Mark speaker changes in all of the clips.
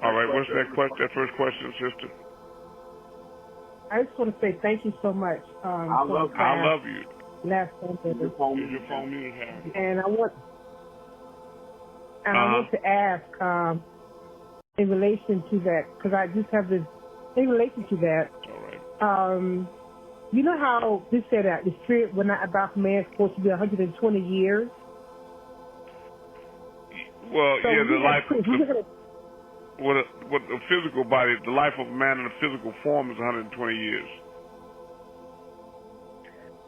Speaker 1: All right, what's that question? That first question, sister?
Speaker 2: I just want to say thank you so much.
Speaker 1: I love you.
Speaker 2: Last Sunday.
Speaker 1: Is your phone muted, Harry?
Speaker 2: And I want to ask in relation to that, because I just have this in relation to that.
Speaker 1: All right.
Speaker 2: You know how this said that the spirit when not about man is supposed to be 120 years.
Speaker 1: Well,
Speaker 2: so
Speaker 1: yeah, the life. What the physical body, the life of a man in a physical form is 120 years.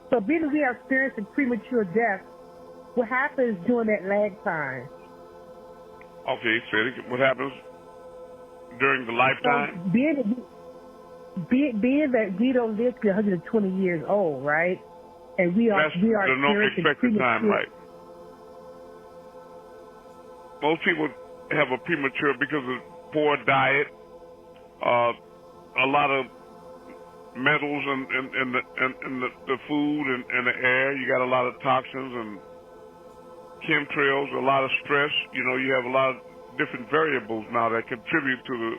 Speaker 2: So being that we are experiencing premature death, what happens during that lag time?
Speaker 1: Okay, so what happens during the lifetime?
Speaker 2: So being that we don't live to be 120 years old, right? And we are
Speaker 1: the normal expected time, right? Most people have a premature because of poor diet, a lot of metals in the food and the air. You got a lot of toxins and chemtrails, a lot of stress. You know, you have a lot of different variables now that contribute to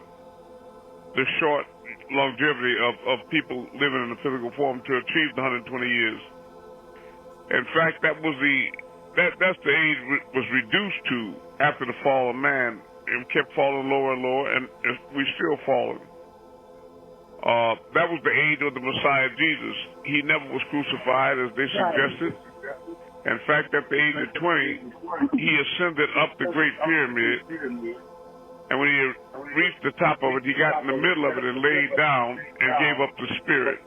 Speaker 1: the short longevity of people living in the physical form to achieve the 120 years. In fact, that's the age was reduced to after the fall of man. And kept falling lower and lower, and we still falling. That was the age of the Messiah Jesus. He never was crucified, as they suggested. In fact, at the age of 20, he ascended up the Great Pyramid, and when he reached the top of it, he got in the middle of it and laid down and gave up the spirit.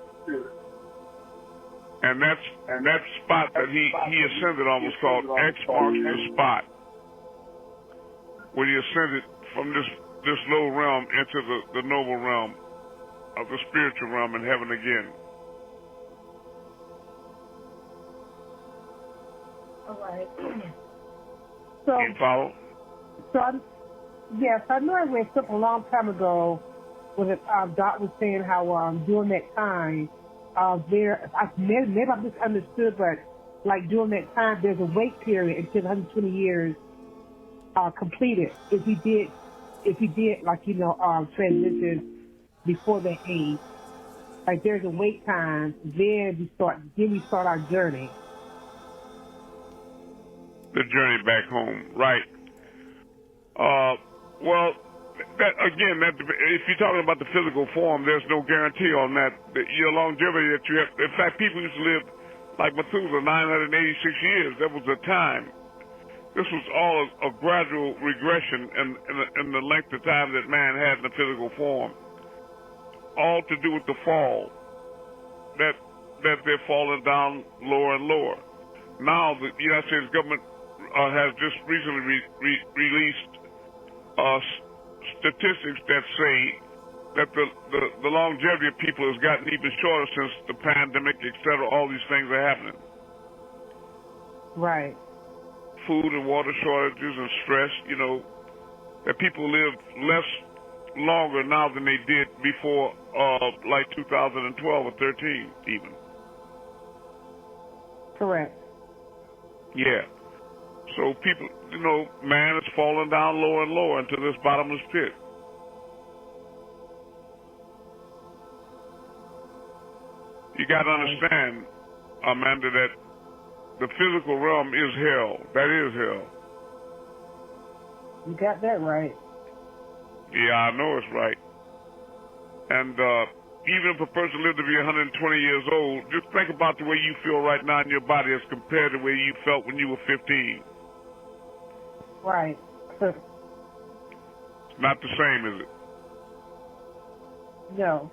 Speaker 1: And that spot that he ascended on was called X marks the spot, when he ascended from this low realm into the noble realm of the spiritual realm in heaven again.
Speaker 2: All right. So,
Speaker 1: you follow?
Speaker 2: So, I know I read something a long time ago where Doc was saying how during that time, maybe I misunderstood, but like during that time, there's a wait period until 120 years completed. If he did like transition before that age, like there's a wait time. Then we start our journey.
Speaker 1: The journey back home, right? Well, if you're talking about the physical form, there's no guarantee on that. Your longevity that you have. In fact, people used to live like Methuselah, 986 years. That was the time. This was all a gradual regression in the length of time that man had in the physical form. All to do with the fall. That they're falling down lower and lower. Now the United States government has just recently released statistics that say that the longevity of people has gotten even shorter since the pandemic, etc. All these things are happening.
Speaker 2: Right.
Speaker 1: Food and water shortages and stress, that people live longer now than they did before, like 2012 or 13 even.
Speaker 2: Correct.
Speaker 1: Yeah. So people, man is falling down lower and lower into this bottomless pit. You got to understand, Amanda, that the physical realm is hell. That is hell.
Speaker 2: You got that right.
Speaker 1: Yeah, I know it's right. And even if a person lived to be 120 years old, just think about the way you feel right now in your body as compared to the way you felt when you were 15.
Speaker 2: Right.
Speaker 1: It's not the same, is it?
Speaker 2: No.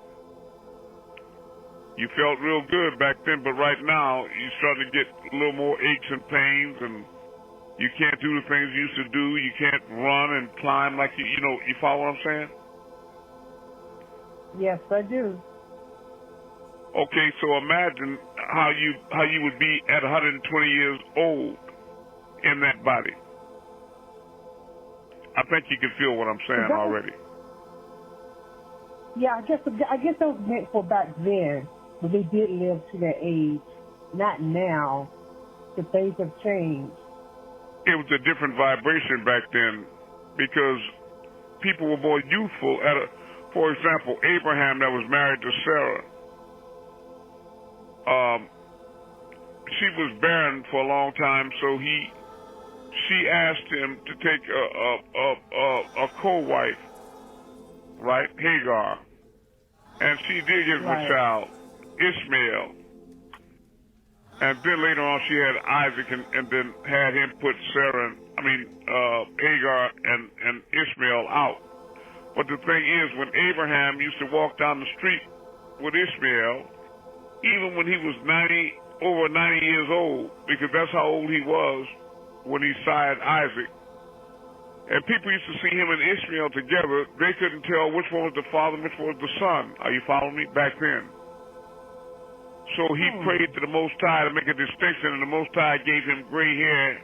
Speaker 1: You felt real good back then, but right now you're starting to get a little more aches and pains, and you can't do the things you used to do. You can't run and climb like you follow what I'm saying?
Speaker 2: Yes, I do.
Speaker 1: Okay, so imagine how you would be at 120 years old in that body. I think you can feel what I'm saying already.
Speaker 2: Yeah, I guess that was meant for back then, but they did live to that age. Not now. The things have changed.
Speaker 1: It was a different vibration back then, because people were more youthful. For example, Abraham that was married to Sarah, she was barren for a long time, so she asked him to take a co-wife, right, Hagar, and she did give him a child, Ishmael. And then later on, she had Isaac, and then had him put Hagar and Ishmael out. But the thing is, when Abraham used to walk down the street with Ishmael, even when he was over 90 years old, because that's how old he was when he sired Isaac, and people used to see him and Ishmael together, they couldn't tell which one was the father and which one was the son. Are you following me? Back then. So he prayed to the Most High to make a distinction, and the Most High gave him gray hair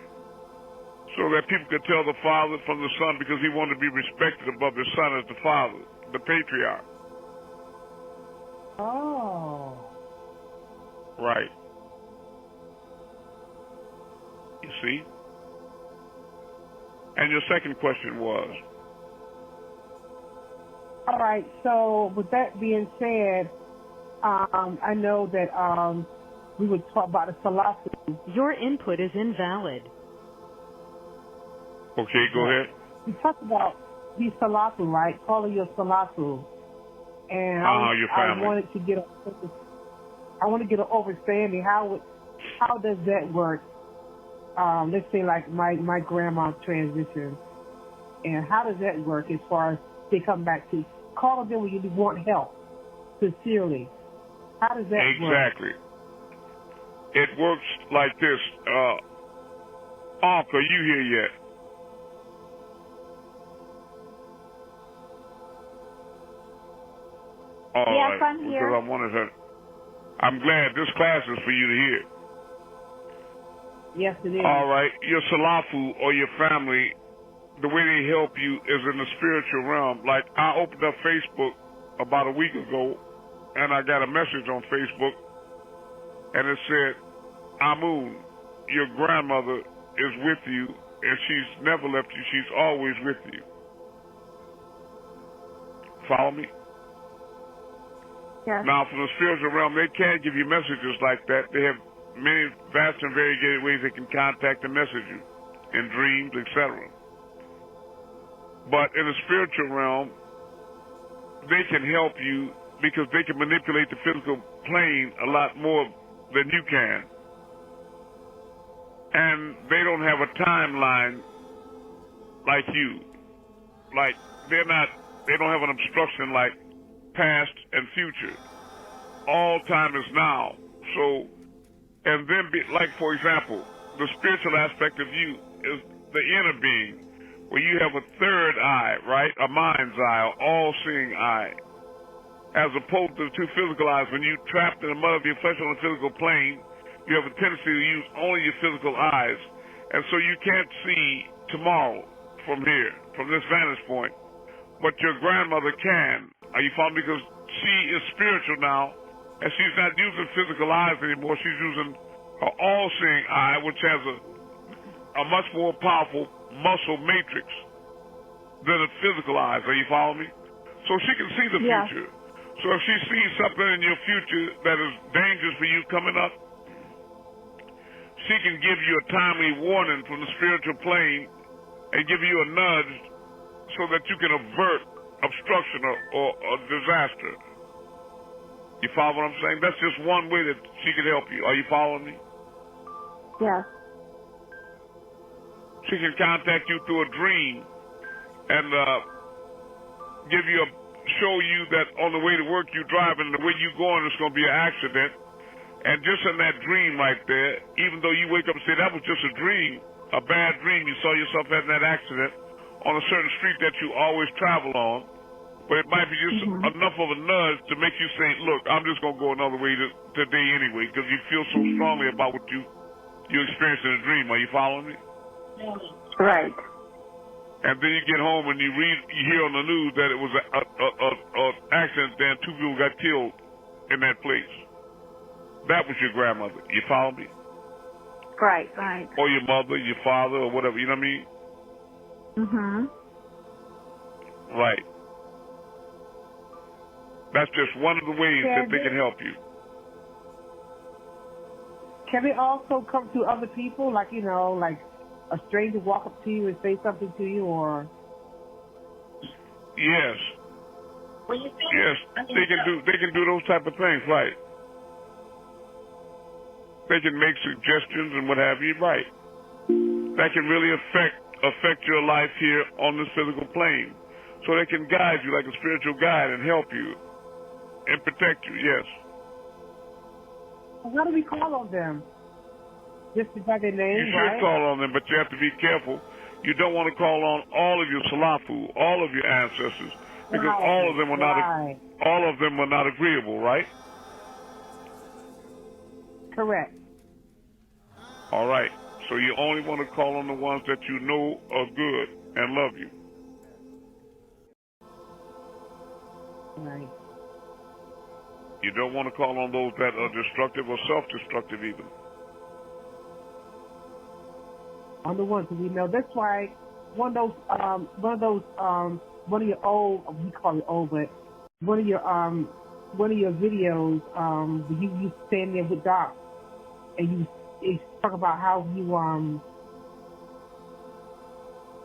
Speaker 1: so that people could tell the father from the son, because he wanted to be respected above his son as the father, the patriarch.
Speaker 2: Oh.
Speaker 1: Right. You see? And your second question was?
Speaker 2: All right, so with that being said, I know that we would talk about the Salafu.
Speaker 3: Your input is invalid.
Speaker 1: Okay, go ahead.
Speaker 2: We talked about the Salafu, right? Calling your Salafu. And
Speaker 1: your family.
Speaker 2: I wanted to get an understanding. How does that work? Let's say like my grandma transition, and how does that work as far as they come back to call them when you want help sincerely? How does that work?
Speaker 1: Exactly. It works like this. Uncle, are you here yet? All
Speaker 4: yes,
Speaker 1: right.
Speaker 4: I'm here.
Speaker 1: Because I wanted her. I'm glad this class is for you to hear.
Speaker 2: Yes, it is.
Speaker 1: All right. Your Salafu or your family, the way they help you is in the spiritual realm. Like, I opened up Facebook about a week ago, and I got a message on Facebook, and it said, Amun, your grandmother is with you, and she's never left you. She's always with you. Follow me?
Speaker 4: Yes.
Speaker 1: Now, from the spiritual realm, they can't give you messages like that. They have many vast and variegated ways they can contact and message you, in dreams, etc. But in the spiritual realm, they can help you because they can manipulate the physical plane a lot more than you can. And they don't have a timeline like you. Like, they don't have an obstruction like past and future. All time is now. So, and then, like, for example, the spiritual aspect of you is the inner being, where you have a third eye, right? A mind's eye, an all-seeing eye. As opposed to the two physical eyes, when you're trapped in the mud of your flesh on the physical plane, you have a tendency to use only your physical eyes. And so you can't see tomorrow from here, from this vantage point. But your grandmother can. Are you following? Because she is spiritual now, and she's not using physical eyes anymore. She's using her all-seeing eye, which has a much more powerful muscle matrix than the physical eyes. Are you following me? So she can see the future. So if she sees something in your future that is dangerous for you coming up, she can give you a timely warning from the spiritual plane and give you a nudge so that you can avert obstruction or disaster. You follow what I'm saying? That's just one way that she can help you. Are you following me?
Speaker 4: Yes.
Speaker 1: She can contact you through a dream and show you that on the way to work you driving, the way you going, there's going to be an accident. And just in that dream right there, even though you wake up and say that was just a dream, a bad dream, you saw yourself having that accident on a certain street that you always travel on, but it might be just enough of a nudge to make you say, look, I'm just going to go another way today anyway, because you feel so strongly about what you experienced in a dream. Are you following me?
Speaker 4: Right.
Speaker 1: And then you get home and you hear on the news that it was an accident and 2 people got killed in that place. That was your grandmother. You follow me?
Speaker 4: Right, right.
Speaker 1: Or your mother, your father, or whatever. You know what I mean? Right. That's just one of the ways that they can help you.
Speaker 2: Can they also come to other people, like, you know, like a stranger walk up to you and say something to you, or?
Speaker 1: Yes. Yes, they can do those type of things, right? They can make suggestions and what have you, right? That can really affect your life here on this physical plane. So they can guide you like a spiritual guide and help you and protect you, yes.
Speaker 2: How do we call on them? Just by their name,
Speaker 1: you should call on them, but you have to be careful. You don't want to call on all of your salafu, all of your ancestors, because all of them were not agreeable, right?
Speaker 2: Correct.
Speaker 1: All right. So you only want to call on the ones that you know are good and love you.
Speaker 2: Right.
Speaker 1: You don't want to call on those that are destructive or self-destructive even.
Speaker 2: On the ones that we know. That's why one of your old, we call it old, but one of your videos, you stand there with Doc and you talk about how you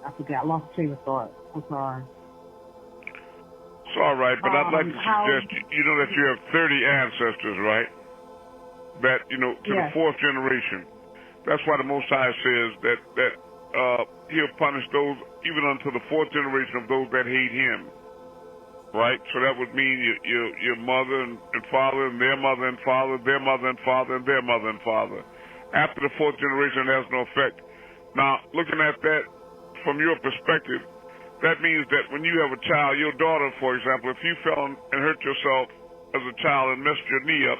Speaker 2: I forgot, I lost the train of thought. I'm sorry.
Speaker 1: It's all right, but I'd like to suggest, you know that you have 30 ancestors, right? That, you know, to the fourth generation. That's why the Most High says that He'll punish those even unto the fourth generation of those that hate Him. Right? So that would mean your mother and father and their mother and father, their mother and father and their mother and father. After the fourth generation, it has no effect. Now, looking at that from your perspective, that means that when you have a child, your daughter, for example, if you fell and hurt yourself as a child and messed your knee up,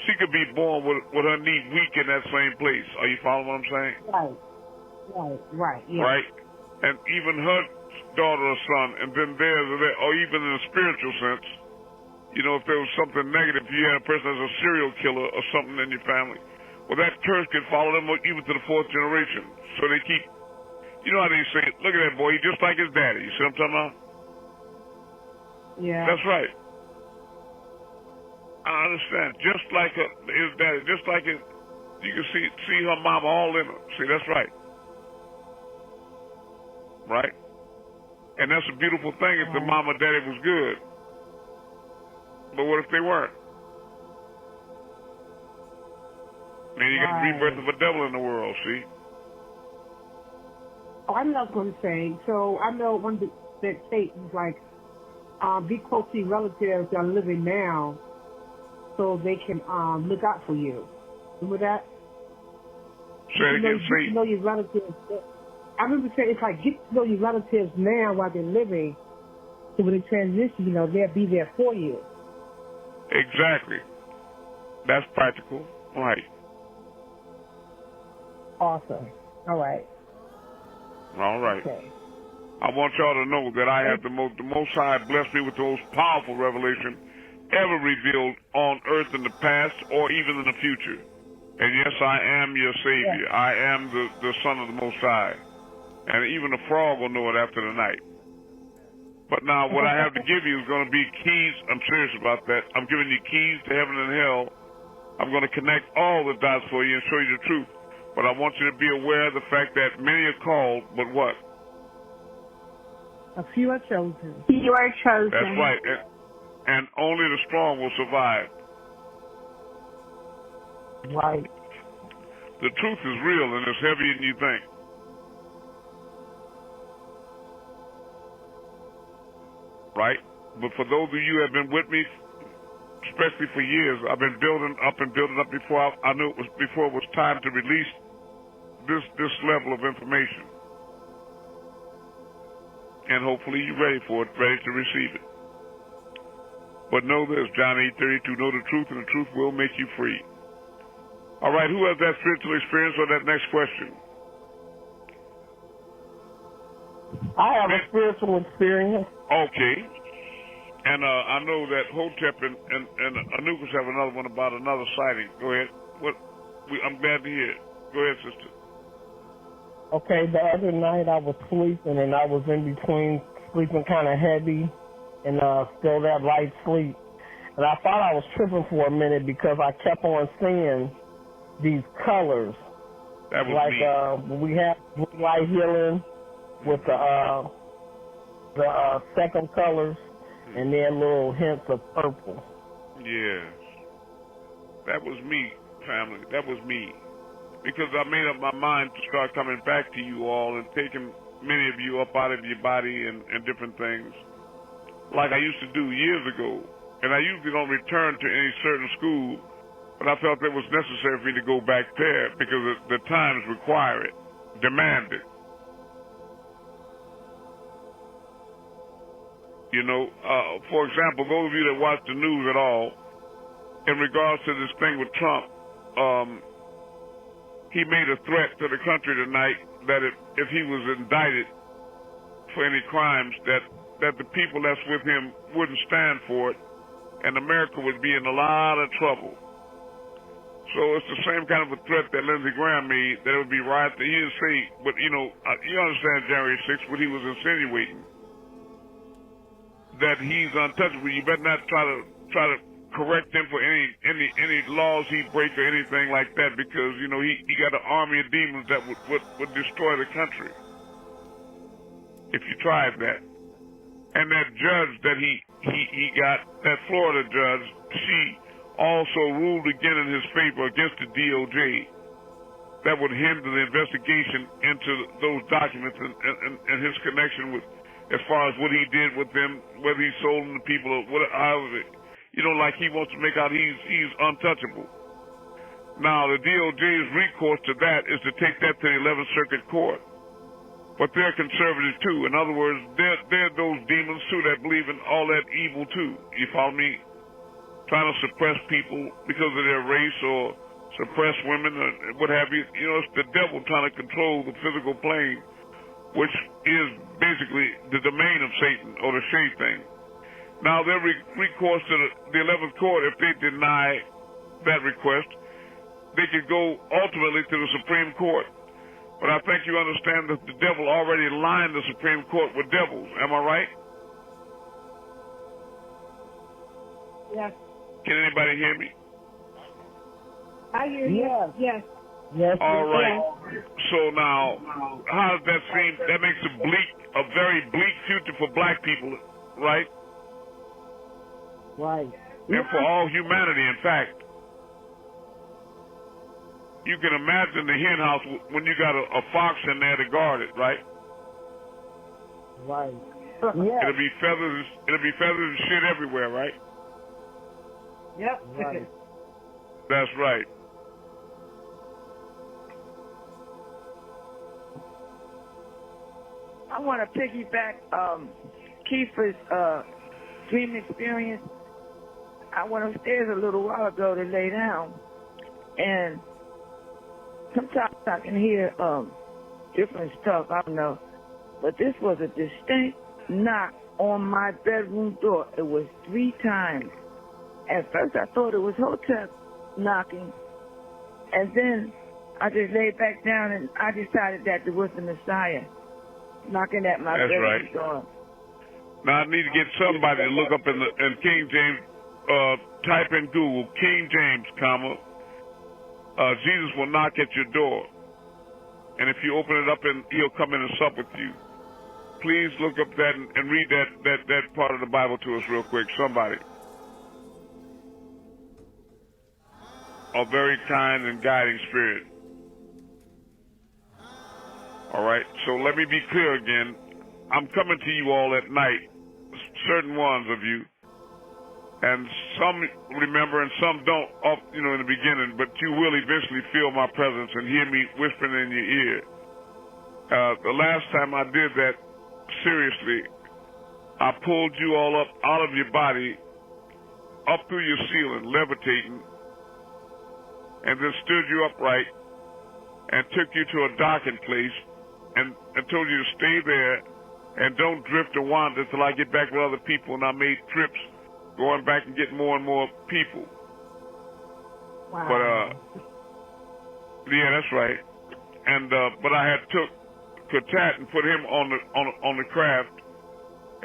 Speaker 1: she could be born with her knee weak in that same place. Are you following what I'm saying?
Speaker 2: Right, yeah.
Speaker 1: Right? And even her daughter or son, and then theirs, or even in a spiritual sense, you know, if there was something negative, if you had a person as a serial killer or something in your family, well, that curse can follow them even to the fourth generation. So they keep, you know how they say, look at that boy, he's just like his daddy. You see what I'm talking about?
Speaker 2: Yeah.
Speaker 1: That's right. I understand. Just like his daddy, just like his, you can see her mama all in her. See, that's right. Right? And that's a beautiful thing if the mama and daddy was good. But what if they weren't? Then you got the rebirth of a devil in the world, see?
Speaker 2: Oh, I know what I was going to say. So I know one that statement was like, be close to your relatives that are living now so they can look out for you. Remember that?
Speaker 1: Say it again,
Speaker 2: get to know your relatives. I remember saying it's like get to know your relatives now while they're living, so when they transition, you know, they'll be there for you.
Speaker 1: Exactly. That's practical. Right.
Speaker 2: Awesome. All right.
Speaker 1: All right.
Speaker 2: Okay.
Speaker 1: I want y'all to know that I have the Most High blessed me with the most powerful revelation ever revealed on earth in the past or even in the future. And yes, I am your Savior. I am the Son of the Most High. And even a frog will know it after the night. But now what I have to give you is going to be keys. I'm serious about that. I'm giving you keys to heaven and hell. I'm going to connect all the dots for you and show you the truth. But I want you to be aware of the fact that many are called, but what?
Speaker 2: A few are chosen.
Speaker 4: You are chosen.
Speaker 1: That's right. And only the strong will survive.
Speaker 2: Right.
Speaker 1: The truth is real and it's heavier than you think. Right? But for those of you who have been with me, especially for years, I've been building up before I knew it was time to release this level of information. And hopefully you're ready for it, ready to receive it. But know this, John 8:32, know the truth and the truth will make you free. All right, who has that spiritual experience or that next question?
Speaker 5: I have a spiritual experience.
Speaker 1: Okay. And I know that Hotep and Anukus have another one about another sighting. Go ahead. I'm glad to hear it. Go ahead, sister.
Speaker 5: Okay, the other night I was sleeping and I was in between sleeping kind of heavy and still that light sleep. And I thought I was tripping for a minute because I kept on seeing these colors.
Speaker 1: That was
Speaker 5: like
Speaker 1: me.
Speaker 5: when we have blue light healing with the second colors and then little hints of purple.
Speaker 1: Yes. That was me, family. That was me. Because I made up my mind to start coming back to you all and taking many of you up out of your body and different things, like I used to do years ago. And I usually don't return to any certain school, but I felt it was necessary for me to go back there because the times require it, demand it. You know, for example, those of you that watch the news at all, in regards to this thing with Trump, he made a threat to the country tonight that if he was indicted for any crimes, that the people that's with him wouldn't stand for it, and America would be in a lot of trouble. So it's the same kind of a threat that Lindsey Graham made, that it would be right. He didn't say, but you know, you understand January 6th, what he was insinuating, that he's untouchable. You better not try to correct him for any laws he break or anything like that, because you know he got an army of demons that would destroy the country if you tried that. And that judge that he got, that Florida judge, she also ruled again in his favor against the DOJ that would hinder the investigation into those documents and his connection with, as far as what he did with them, whether he sold them to people or whatever. You know, like he wants to make out he's untouchable. Now, the DOJ's recourse to that is to take that to the 11th Circuit Court. But they're conservative, too. In other words, they're those demons, too, that believe in all that evil, too. You follow me? Trying to suppress people because of their race or suppress women or what have you. You know, it's the devil trying to control the physical plane, which is basically the domain of Satan or the shade thing. Now, their recourse to the 11th Court, if they deny that request, they could go ultimately to the Supreme Court. But I think you understand that the devil already lined the Supreme Court with devils. Am I right?
Speaker 2: Yes.
Speaker 1: Can anybody hear me?
Speaker 2: I hear you. Yes.
Speaker 5: Yes.
Speaker 1: All right. So now, how does that seem? That makes a very bleak future for black people, right?
Speaker 5: Right.
Speaker 1: And for all humanity, in fact. You can imagine the hen house when you got a fox in there to guard it, right?
Speaker 5: Right. Yeah.
Speaker 1: It'll be feathers and shit everywhere, right?
Speaker 2: Yep.
Speaker 5: Right.
Speaker 1: That's right.
Speaker 6: I want to piggyback Kiefer's dream experience. I went upstairs a little while ago to lay down, and sometimes I can hear different stuff, I don't know. But this was a distinct knock on my bedroom door. It was 3 times. At first I thought it was Hotep knocking. And then I just laid back down and I decided that it was the Messiah knocking at my bedroom door.
Speaker 1: Now I need to get somebody to look up in King James, type in Google, King James, comma, Jesus will knock at your door. And if you open it up, and he'll come in and sup with you. Please look up that and read that part of the Bible to us real quick, somebody. A very kind and guiding spirit. All right, so let me be clear again. I'm coming to you all at night, certain ones of you. And some remember and some don't, in the beginning, but you will eventually feel my presence and hear me whispering in your ear. The last time I did that, seriously, I pulled you all up out of your body, up through your ceiling, levitating, and then stood you upright and took you to a docking place and told you to stay there and don't drift or wander until I get back with other people, and I made trips going back and getting more and more people.
Speaker 2: Wow.
Speaker 1: But yeah, that's right. And but I had took Katat and put him on the craft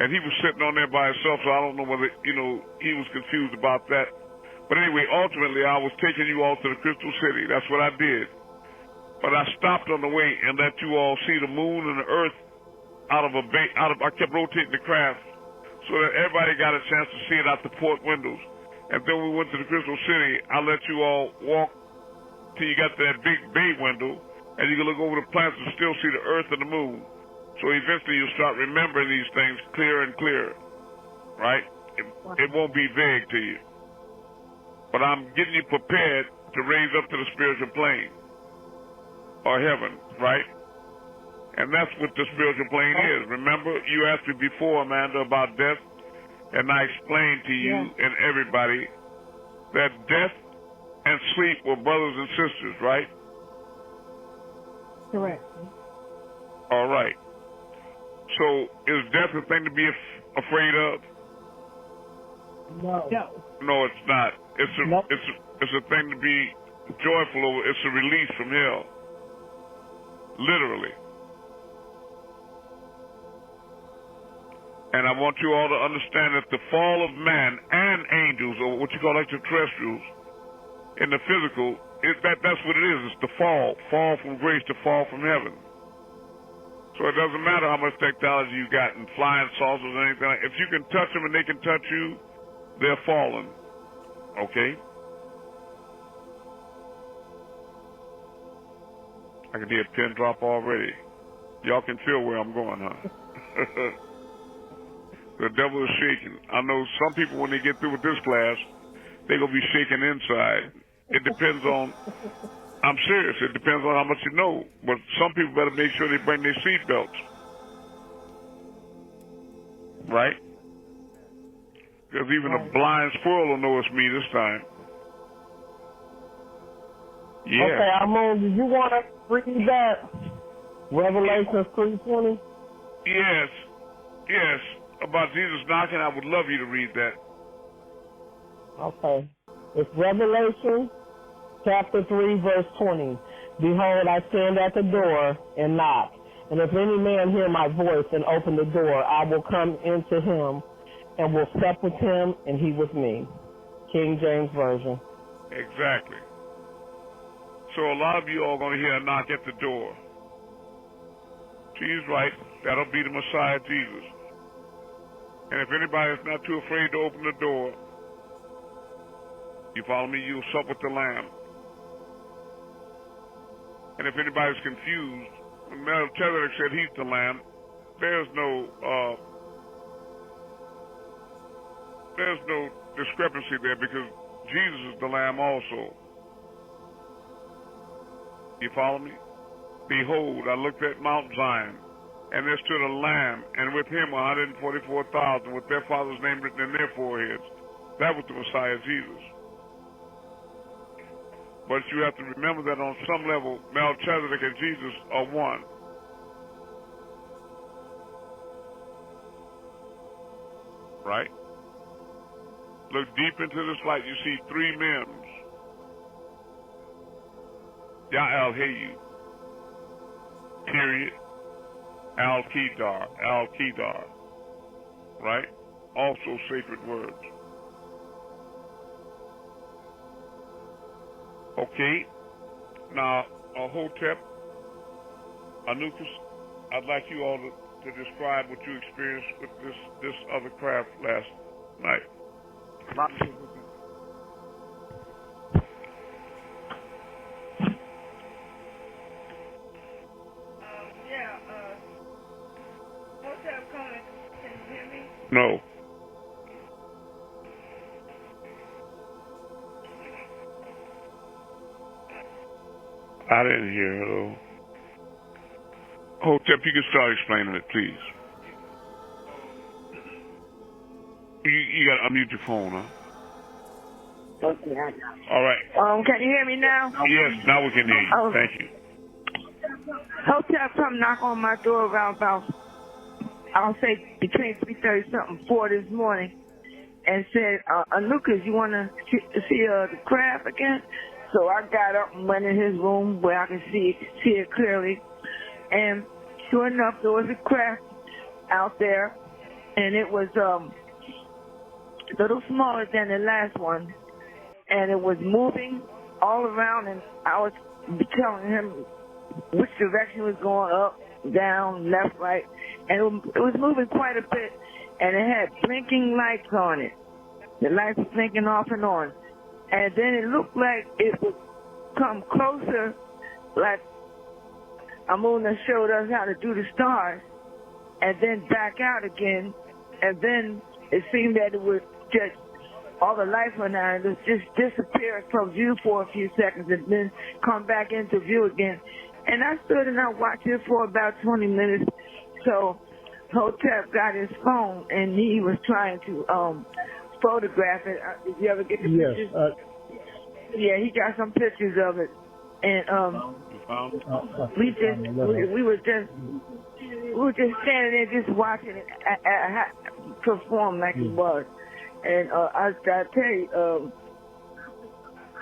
Speaker 1: And he was sitting on there by himself, so I don't know whether, he was confused about that. But anyway, ultimately, I was taking you all to the Crystal City. That's what I did. But I stopped on the way and let you all see the moon and the earth out of a bay. I kept rotating the craft so that everybody got a chance to see it out the port windows. And then we went to the Crystal City. I let you all walk till you got to that big bay window, and you can look over the plants and still see the earth and the moon. So eventually you'll start remembering these things clearer and clearer, right? It won't be vague to you. But I'm getting you prepared to raise up to the spiritual plane or heaven, right? And that's what the spiritual plane is. Remember, you asked me before, Amanda, about death, and I explained to you and everybody that death and sleep were brothers and sisters, right?
Speaker 2: Correct.
Speaker 1: All right. So is death a thing to be afraid of?
Speaker 2: No.
Speaker 1: No, it's not. It's a thing to be joyful over. It's a release from hell. Literally. And I want you all to understand that the fall of man and angels, or what you call extraterrestrials, in the physical, that's what it is. It's the fall. Fall from grace to fall from heaven. So it doesn't matter how much technology you got in flying saucers or anything. If you can touch them and they can touch you, they're fallen. Okay? I can hear a pin drop already. Y'all can feel where I'm going, huh? The devil is shaking. I know some people, when they get through with this class, they're going to be shaking inside. It depends on, I'm serious, it depends on how much you know. But some people better make sure they bring their seatbelts. Right? Because even a blind squirrel will know it's me this time. Yeah.
Speaker 5: Okay, Amun, did you want to read that? Revelations 3:20?
Speaker 1: Yes. About Jesus knocking, I would love you to read that.
Speaker 5: Okay. It's Revelation chapter 3, verse 20. Behold, I stand at the door and knock. And if any man hear my voice and open the door, I will come into him and will sup with him and he with me. King James Version.
Speaker 1: Exactly. So a lot of you are going to hear a knock at the door. She's right. That'll be the Messiah, Jesus. And if anybody's not too afraid to open the door, you follow me, you'll sup with the Lamb. And if anybody's confused, when Melchizedek said he's the Lamb, there's no discrepancy there, because Jesus is the Lamb also. You follow me? Behold, I looked at Mount Zion, and there stood a Lamb, and with him 144,000 with their Father's name written in their foreheads. That was the Messiah, Jesus. But you have to remember that on some level, Melchizedek and Jesus are one. Right? Look deep into this light, you see three Mems. Ya'al-Hayu. Period. Al-Kedar. Right? Also sacred words. Okay. Now, Hotep, Anukus, I'd like you all to describe what you experienced with this other craft last night.
Speaker 6: Hotep coming. Can you hear me?
Speaker 1: No. I didn't hear it, though. Hotep, you can start explaining it, please. You got to unmute your phone, huh?
Speaker 6: Okay, I got it.
Speaker 1: All right.
Speaker 6: Can you hear me now?
Speaker 1: Yes, now we can hear you. Thank you.
Speaker 6: Hotep come knock on my door around about, I'll say between 3:30 something 4 this morning, and said, Anukas, you want to see the craft again? So I got up and went in his room where I could see it clearly. And sure enough, there was a craft out there. and it was a little smaller than the last one, and it was moving all around, and I was telling him which direction it was going, up, down, left, right, and it was moving quite a bit, and it had blinking lights on it. The lights were blinking off and on, and then it looked like it would come closer, like Amun showed us how to do the stars, and then back out again, and then it seemed that it would just, all the lights went out, and it just disappeared from view for a few seconds, and then come back into view again. And I stood and I watched it for about 20 minutes. So Hotep got his phone, and he was trying to photograph it. Did you ever get the pictures? Yeah, he got some pictures of it. And we were just standing there just watching it perform like it was. And I tell you,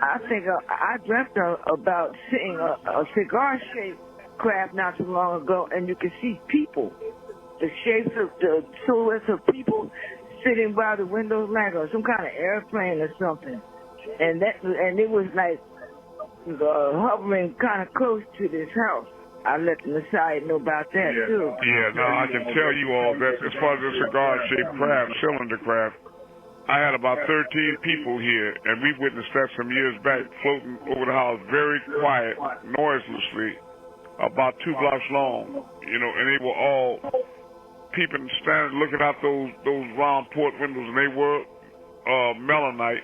Speaker 6: I think I dreamt about seeing a cigar-shaped craft not too long ago, and you could see people, the shapes of the silhouettes of people sitting by the windows like some kind of airplane or something. And it was like hovering kind of close to this house. I let the Messiah know about that too.
Speaker 1: Yeah, no, I can tell you all that as far as the cigar-shaped craft, cylinder craft, I had about 13 people here, and we witnessed that some years back, floating over the house, very quiet, noiselessly, about 2 blocks long, and they were all peeping, standing, looking out those round port windows, and they were melanite,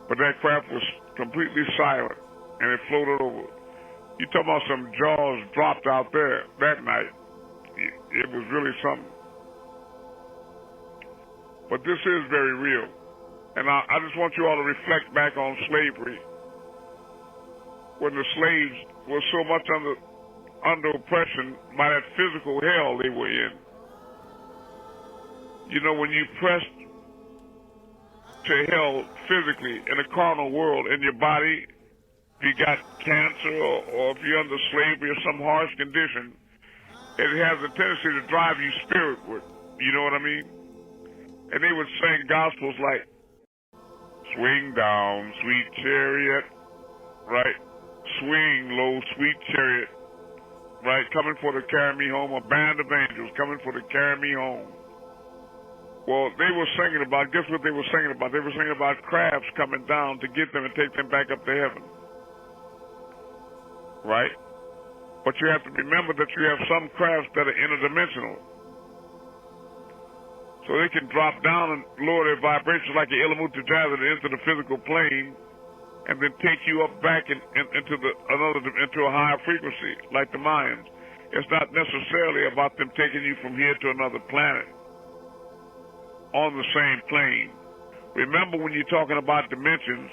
Speaker 1: but that craft was completely silent, and it floated over. You talking about some jaws dropped out there that night. It was really something. But this is very real. And I just want you all to reflect back on slavery. When the slaves were so much under oppression by that physical hell they were in. When you pressed to hell physically in a carnal world in your body, if you got cancer or if you're under slavery or some harsh condition, it has a tendency to drive you spiritward. You know what I mean? And they would sing gospels like, swing down, sweet chariot, right? Swing low, sweet chariot, right? Coming for to carry me home, a band of angels coming for to carry me home. Well, they were singing about, guess what they were singing about? They were singing about crabs coming down to get them and take them back up to heaven. Right? But you have to remember that you have some crabs that are interdimensional. So they can drop down and lower their vibrations like an Amun-Rayay into the physical plane and then take you up back into a higher frequency, like the Mayans. It's not necessarily about them taking you from here to another planet on the same plane. Remember, when you're talking about dimensions,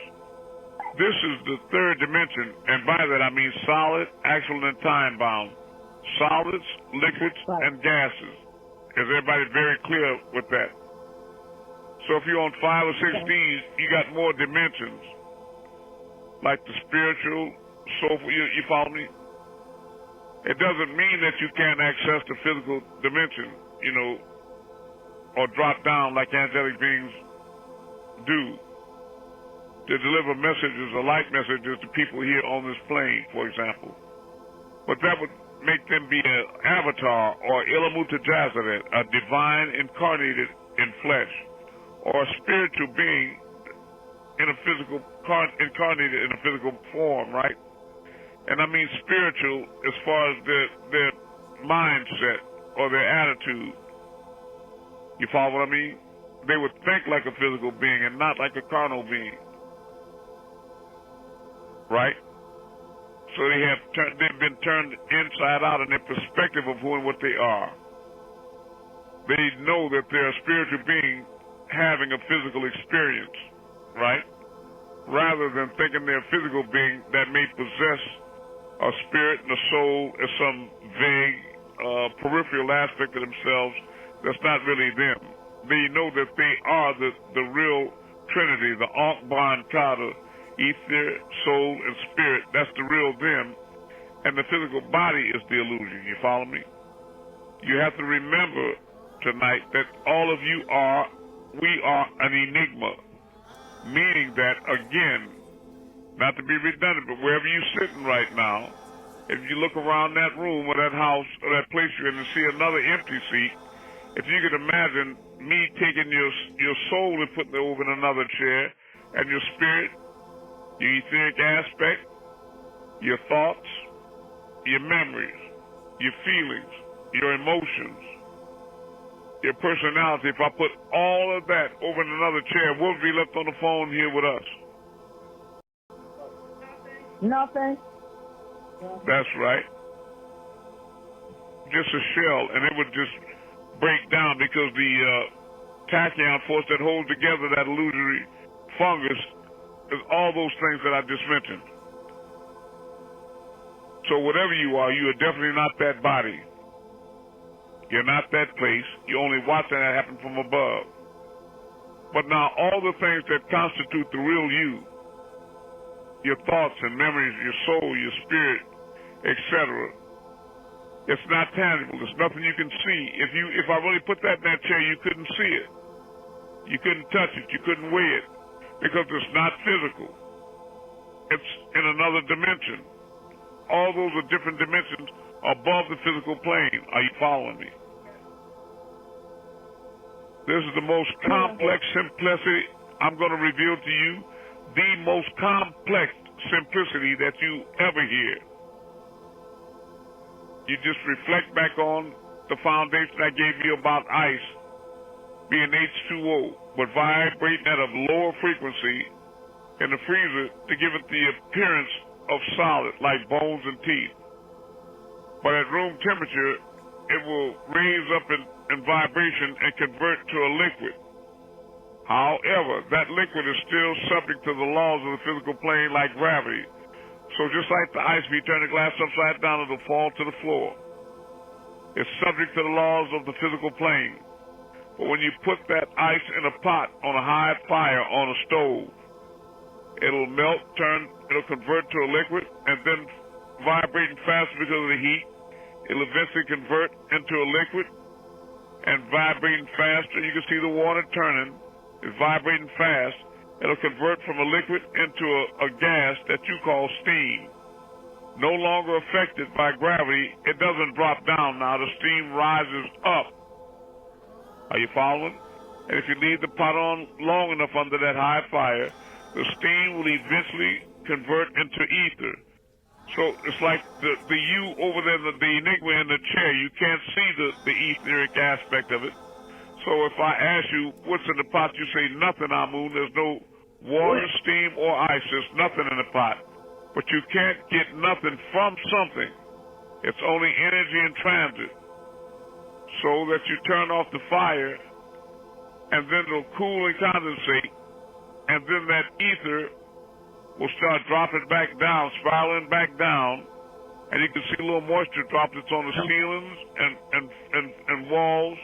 Speaker 1: this is the third dimension, and by that I mean solid, actual, and time-bound. Solids, liquids, and gases. Is everybody very clear with that? So if you're on 5 or 6 Ds, you got more dimensions, like the spiritual, soulful. You follow me? It doesn't mean that you can't access the physical dimension, or drop down like angelic beings do, to deliver messages or light messages to people here on this plane, for example. But that would make them be an avatar or Amun-Rayay, a divine incarnated in flesh, or a spiritual being incarnated in a physical form, right? And I mean spiritual as far as their mindset or their attitude. You follow what I mean? They would think like a physical being and not like a carnal being. Right? So they've been turned inside out in their perspective of who and what they are. They know that they're a spiritual being having a physical experience, right? Rather than thinking they're a physical being that may possess a spirit and a soul as some vague peripheral aspect of themselves that's not really them. They know that they are the real Trinity, the Ankh-Ban Kata, ether, soul, and spirit. That's the real them. And the physical body is the illusion. You follow me? You have to remember tonight that all of you we are an enigma, meaning that, again, not to be redundant, but wherever you're sitting right now, if you look around that room or that house or that place you're in and see another empty seat, if you could imagine me taking your soul and putting it over in another chair, and your spirit, your etheric aspect, your thoughts, your memories, your feelings, your emotions, your personality, if I put all of that over in another chair, what would be left on the phone here with us?
Speaker 6: Nothing.
Speaker 1: That's right. Just a shell, and it would just break down because the tachyon force that holds together that illusory fungus is all those things that I just mentioned. So whatever you are definitely not that body. You're not that place. You're only watching that happen from above. But now all the things that constitute the real you, your thoughts and memories, your soul, your spirit, etc., it's not tangible. It's nothing you can see. If I really put that in that chair, you couldn't see it. You couldn't touch it. You couldn't weigh it because it's not physical. It's in another dimension. All those are different dimensions above the physical plane. Are you following me? This is the most complex simplicity I'm going to reveal to you, the most complex simplicity that you ever hear. You just reflect back on the foundation I gave you about ice being H2O, but vibrating at a lower frequency in the freezer to give it the appearance of solid, like bones and teeth. But at room temperature, it will raise up in vibration and convert to a liquid. However, that liquid is still subject to the laws of the physical plane like gravity. So just like the ice, if you turn the glass upside down, it'll fall to the floor. It's subject to the laws of the physical plane. But when you put that ice in a pot on a high fire on a stove, it'll melt, it'll convert to a liquid, and then vibrating faster because of the heat, it'll eventually convert into a liquid, and vibrating faster, you can see the water turning, it's vibrating fast, it'll convert from a liquid into a gas that you call steam. No longer affected by gravity, it doesn't drop down now, the steam rises up. Are you following? And if you leave the pot on long enough under that high fire, the steam will eventually convert into ether. So it's like the you over there, the enigma in the chair, you can't see the etheric aspect of it. So if I ask you what's in the pot, you say nothing, Amun. There's no water, steam, or ice. There's nothing in the pot. But you can't get nothing from something. It's only energy in transit. So that you turn off the fire, and then it'll cool and condensate, and then that ether will start dropping back down, spiraling back down, and you can see little moisture droplets on the ceilings and walls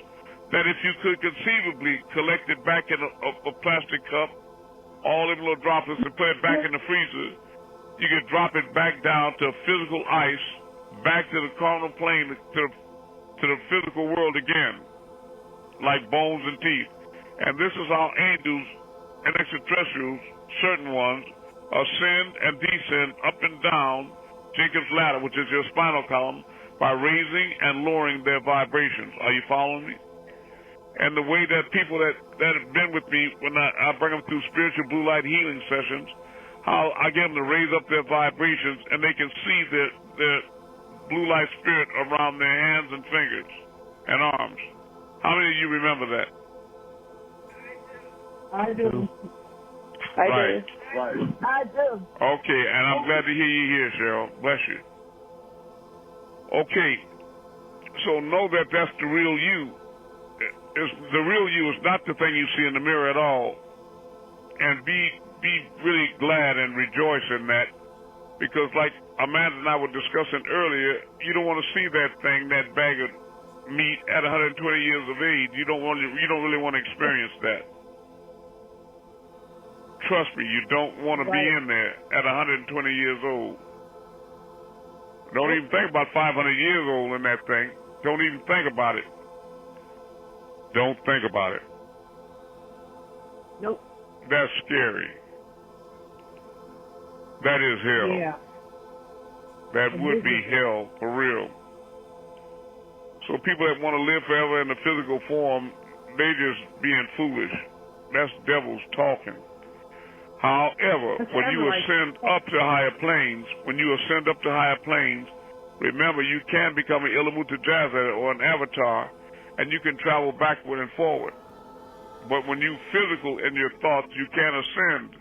Speaker 1: that if you could conceivably collect it back in a plastic cup, all them little droplets, and put it back in the freezer, you could drop it back down to physical ice, back to the carnal plane, to the physical world again, like bones and teeth. And this is how angels and extraterrestrials, certain ones, ascend and descend up and down Jacob's ladder, which is your spinal column, by raising and lowering their vibrations. Are you following me? And the way that people that have been with me, when I bring them through spiritual blue light healing sessions, how I get them to raise up their vibrations and they can see their blue light spirit around their hands and fingers and arms. How many of you remember that?
Speaker 2: I do.
Speaker 1: Right.
Speaker 2: I do.
Speaker 1: Okay, and I'm glad to hear you here, Cheryl. Bless you. Okay, so know that that's the real you. The real you is not the thing you see in the mirror at all. And be really glad and rejoice in that, because like Amanda and I were discussing earlier, you don't want to see that thing, that bag of meat at 120 years of age. You don't really want to experience that. Trust me, you don't want to be in there at 120 years old. Don't even think about 500 years old in that thing. Don't even think about it. Don't think about it.
Speaker 2: Nope.
Speaker 1: That's scary. That is hell.
Speaker 2: Yeah.
Speaker 1: That would be hell for real. So people that want to live forever in the physical form, they just being foolish. That's devils talking. However, when you ascend up to higher planes, remember you can become an Ilamu-Tajaza or an avatar, and you can travel backward and forward. But when you physical in your thoughts, you can't ascend.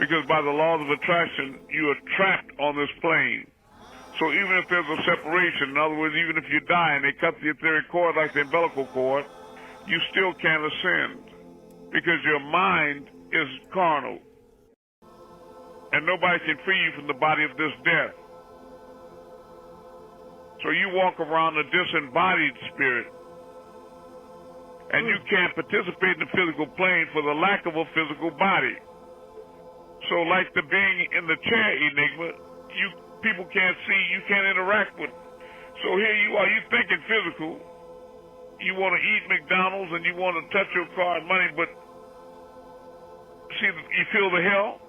Speaker 1: Because by the laws of attraction, you are trapped on this plane. So even if there's a separation, in other words, even if you die and they cut the etheric cord like the umbilical cord, you still can't ascend. Because your mind is carnal. And nobody can free you from the body of this death. So you walk around a disembodied spirit. And you can't participate in the physical plane for the lack of a physical body. So like the being in the chair, Enigma, people can't see, you can't interact with. So here you are, you thinking physical. You want to eat McDonald's and you want to touch your car and money, but see, you feel the hell?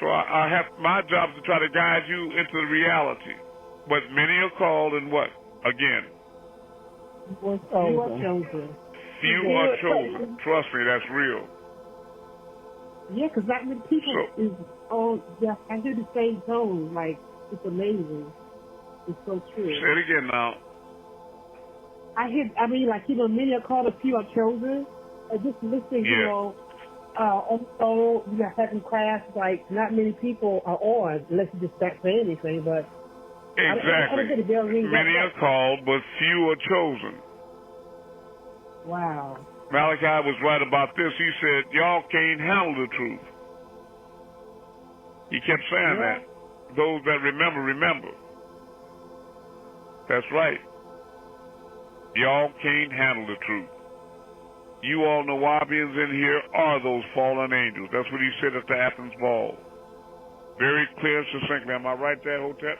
Speaker 1: So I have my job to try to guide you into the reality. But many are called and what? Again.
Speaker 2: Few are chosen.
Speaker 1: Few are chosen. Trust me, that's real.
Speaker 2: Yeah, because not many people is on. Yeah, I hear the same tone. Like, it's amazing. It's so true.
Speaker 1: Say it again now.
Speaker 2: Many are called, a few are chosen. Just listening, on the phone, you got having class, like, not many people are on, unless you just don't say anything, but.
Speaker 1: Exactly. Many are called, but few are chosen.
Speaker 2: Wow.
Speaker 1: Malachi was right about this. He said, y'all can't handle the truth. He kept saying that. Those that remember, remember. That's right. Y'all can't handle the truth. You all Nawabians in here are those fallen angels. That's what he said at the Athens Ball. Very clear and succinctly. Am I right there, Hotep?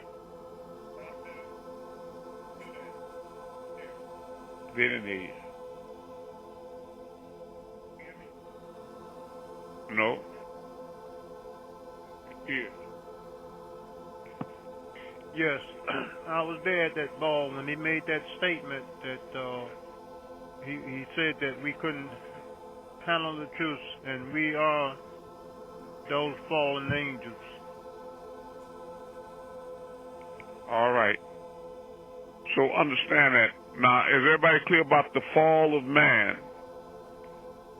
Speaker 1: They didn't hear you. No. Yeah.
Speaker 7: Yes, I was there at that ball when he made that statement that he said that we couldn't handle the truth, and we are those fallen angels.
Speaker 1: All right. So understand that. Now, is everybody clear about the fall of man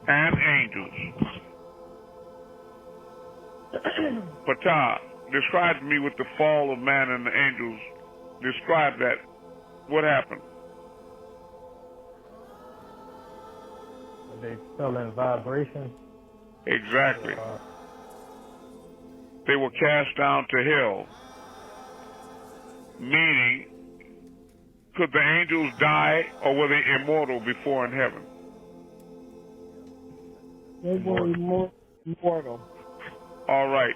Speaker 1: and angels? Patah, describe to me with the fall of man and the angels. Describe that. What happened?
Speaker 8: They fell in vibration.
Speaker 1: Exactly. They were cast down to hell. Meaning, could the angels die or were they immortal before in heaven?
Speaker 2: They were immortal.
Speaker 1: All right.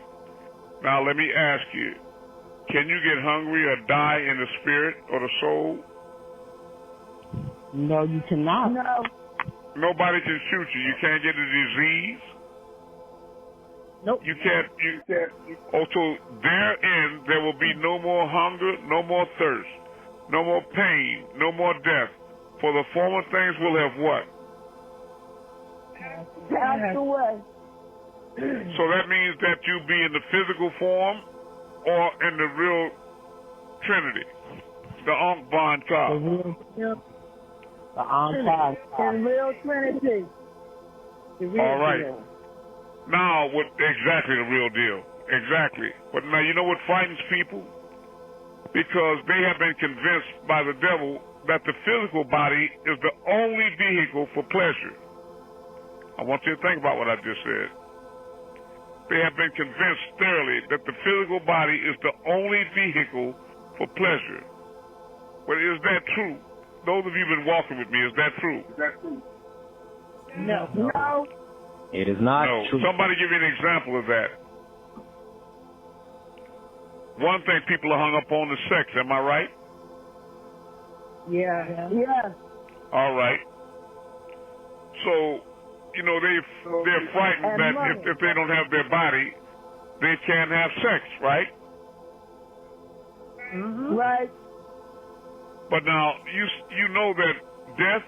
Speaker 1: Now let me ask you, can you get hungry or die in the spirit or the soul?
Speaker 2: No, you cannot.
Speaker 4: No.
Speaker 1: Nobody can shoot you. You can't get a disease.
Speaker 2: Nope.
Speaker 1: You can't. So therein there will be no more hunger, no more thirst, no more pain, no more death. For the former things will have what?
Speaker 4: Passed away.
Speaker 1: So that means that you be in the physical form or in the real Trinity, the Ankh Ban Ka.
Speaker 2: The Ankh.
Speaker 4: In real Trinity.
Speaker 1: All right. Now, exactly the real deal. Exactly. But now, you know what frightens people? Because they have been convinced by the devil that the physical body is the only vehicle for pleasure. I want you to think about what I just said. They have been convinced thoroughly that the physical body is the only vehicle for pleasure. But is that true? Those of you who've been walking with me, is that true?
Speaker 4: No. No.
Speaker 8: It is not true.
Speaker 1: Somebody give me an example of that. One thing people are hung up on is sex, am I right?
Speaker 2: Yeah.
Speaker 4: Yeah.
Speaker 1: All right. So, you know, they're frightened that if they don't have their body, they can't have sex, right?
Speaker 4: Mm-hmm. Right.
Speaker 1: But now, you know that death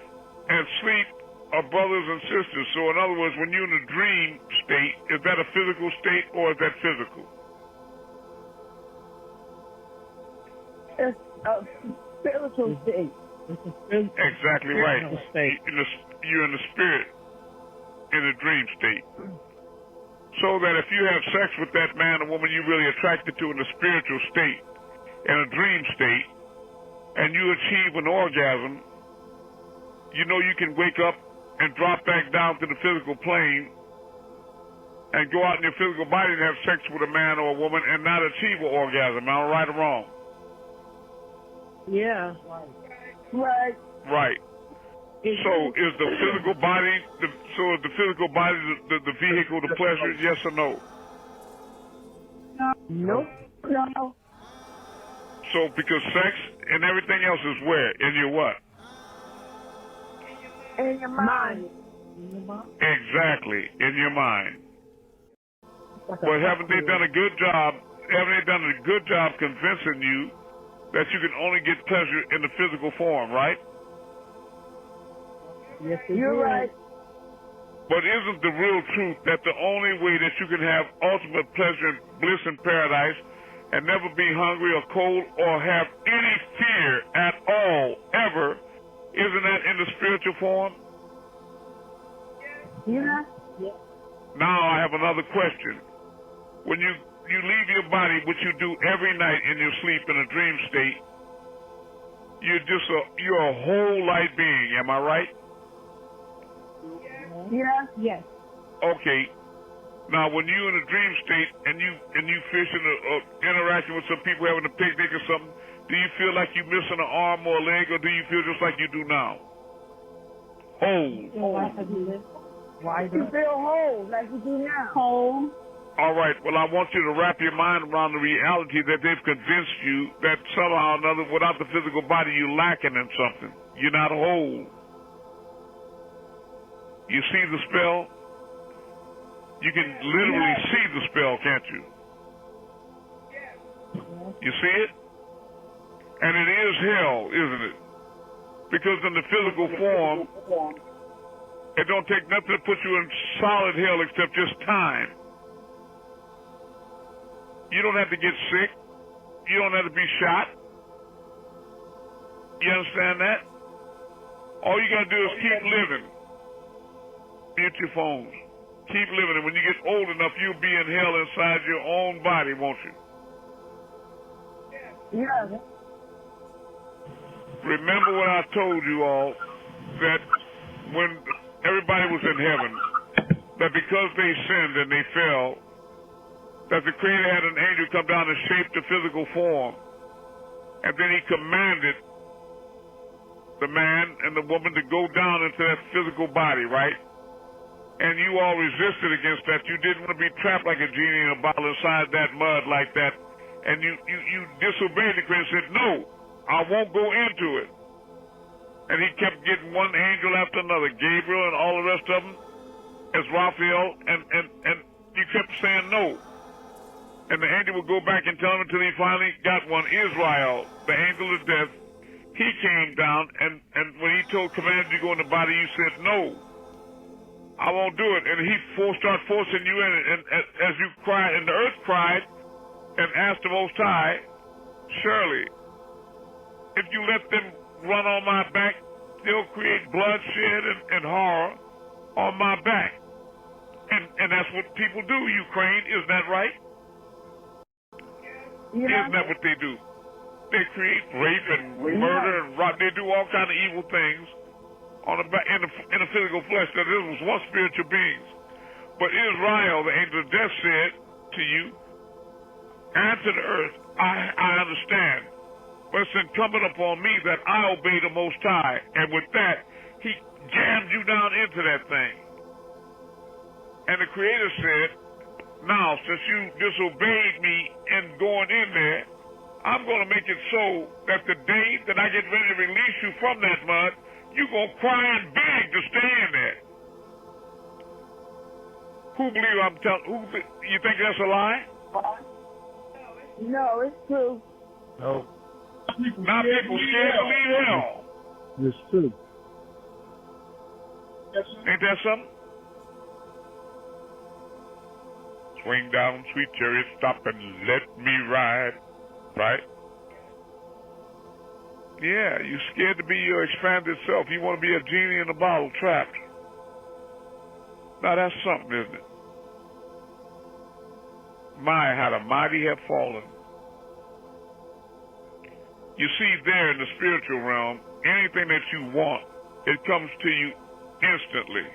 Speaker 1: and sleep are brothers and sisters. So in other words, when you're in a dream state, is that a physical state or is that physical?
Speaker 4: It's a spiritual state.
Speaker 1: Exactly right. You're in the spirit in a dream state. So that if you have sex with that man or woman you're really attracted to in a spiritual state, in a dream state, and you achieve an orgasm, you know you can wake up and drop back down to the physical plane and go out in your physical body and have sex with a man or a woman and not achieve an orgasm. Am I right or wrong?
Speaker 4: Yeah. Right.
Speaker 1: Right. So is the physical body the vehicle to pleasure? Yes or no?
Speaker 4: Nope. No.
Speaker 1: So because sex and everything else is where? In your what?
Speaker 4: In your mind.
Speaker 1: Exactly, in your mind. But haven't they done a good job? Haven't they done a good job convincing you that you can only get pleasure in the physical form, right?
Speaker 4: Yes, you're right.
Speaker 1: But isn't the real truth that the only way that you can have ultimate pleasure and bliss in paradise and never be hungry or cold or have any fear at all, ever, isn't that in the spiritual form?
Speaker 4: Yeah.
Speaker 1: Now I have another question. When you leave your body, which you do every night in your sleep in a dream state, you're a whole light being, am I right?
Speaker 4: Yeah. Yes.
Speaker 1: Okay. Now, when you're in a dream state and you fishing or interacting with some people having a picnic or something, do you feel like you're missing an arm or a leg, or do you feel just like you do now? Whole.
Speaker 4: Why do you feel whole like you do now? Whole.
Speaker 1: All right. Well, I want you to wrap your mind around the reality that they've convinced you that somehow or another, without the physical body, you're lacking in something. You're not whole. You see the spell? You can literally see the spell, can't you? You see it? And it is hell, isn't it? Because in the physical form, it don't take nothing to put you in solid hell except just time. You don't have to get sick. You don't have to be shot. You understand that? All you got to do is keep living. Mute your phones. Keep living, and when you get old enough, you'll be in hell inside your own body, won't you?
Speaker 4: Yeah.
Speaker 1: Remember what I told you all, that when everybody was in heaven, that because they sinned and they fell, that the Creator had an angel come down and shape the physical form, and then He commanded the man and the woman to go down into that physical body, right? And you all resisted against that. You didn't want to be trapped like a genie in a bottle inside that mud like that. And you disobeyed the Creator and said, no, I won't go into it. And He kept getting one angel after another, Gabriel and all the rest of them, as Raphael, and you kept saying no. And the angel would go back and tell him until he finally got one. Israel, the angel of death, he came down, and when he commanded you to go in the body, you said no. I won't do it. And He started forcing you in it. And as you cried, and the earth cried and asked the Most High, surely, if you let them run on my back, they'll create bloodshed and horror on my back. And that's what people do, Ukraine. Isn't that right?
Speaker 4: Yeah.
Speaker 1: Isn't that what they do? They create rape and murder and rob. They do all kind of evil things on the back, in the physical flesh. That this was once spiritual beings. But Israel, the angel of death, said to you and to the earth, I understand. But it's incumbent upon me that I obey the Most High. And with that, He jammed you down into that thing. And the Creator said, now, since you disobeyed me in going in there, I'm going to make it so that the day that I get ready to release you from that mud, You're going to cry and beg to stay in there. Who believe I'm telling? You think that's a lie?
Speaker 4: No, it's true.
Speaker 8: No.
Speaker 1: Now people scared to leave hell.
Speaker 9: It's true.
Speaker 1: Ain't that something? Swing down, sweet chariot, stop and let me ride. Right? Yeah, you're scared to be your expanded self. You want to be a genie in a bottle trapped. Now that's something, isn't it? My, how the mighty have fallen. You see, there in the spiritual realm, anything that you want, it comes to you instantly.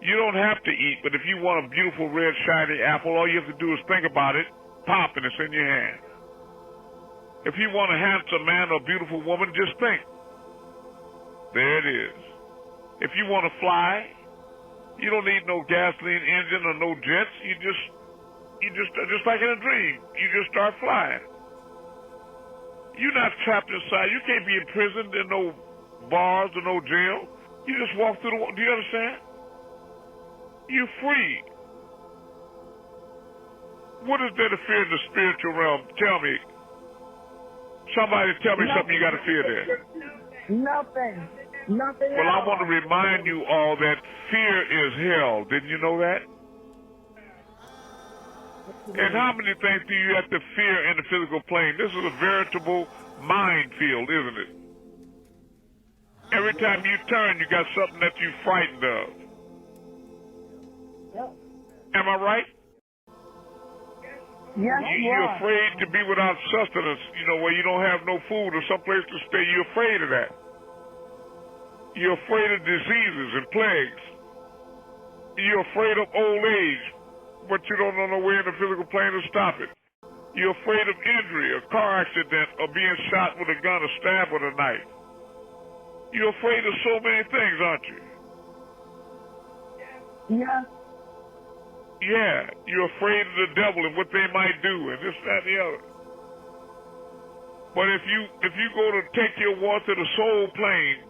Speaker 1: You don't have to eat, but if you want a beautiful red shiny apple, all you have to do is think about it, pop, and it's in your hand. If you want a handsome man or a beautiful woman, just think. There it is. If you want to fly, you don't need no gasoline engine or no jets. You just like in a dream, you just start flying. You're not trapped inside. You can't be imprisoned in no bars or no jail. You just walk through the wall. Do you understand? You're free. What is there to fear in the spiritual realm? Tell me. Somebody tell me something you got to fear there.
Speaker 4: Nothing. Nothing.
Speaker 1: Well, I want to remind you all that fear is hell. Didn't you know that? And how many things do you have to fear in the physical plane? This is a veritable minefield, isn't it? Every time you turn, you got something that you're frightened of.
Speaker 4: Yep.
Speaker 1: Am I right?
Speaker 4: Yes,
Speaker 1: You're afraid to be without sustenance, where you don't have no food or someplace to stay. You're afraid of that. You're afraid of diseases and plagues. You're afraid of old age, but you don't know no way in the physical plane to stop it. You're afraid of injury, a car accident, or being shot with a gun or stabbed with a knife. You're afraid of so many things, aren't you?
Speaker 4: Yes.
Speaker 1: Yeah, you're afraid of the devil and what they might do and this, that, and the other. But if you go to take your war to the soul plane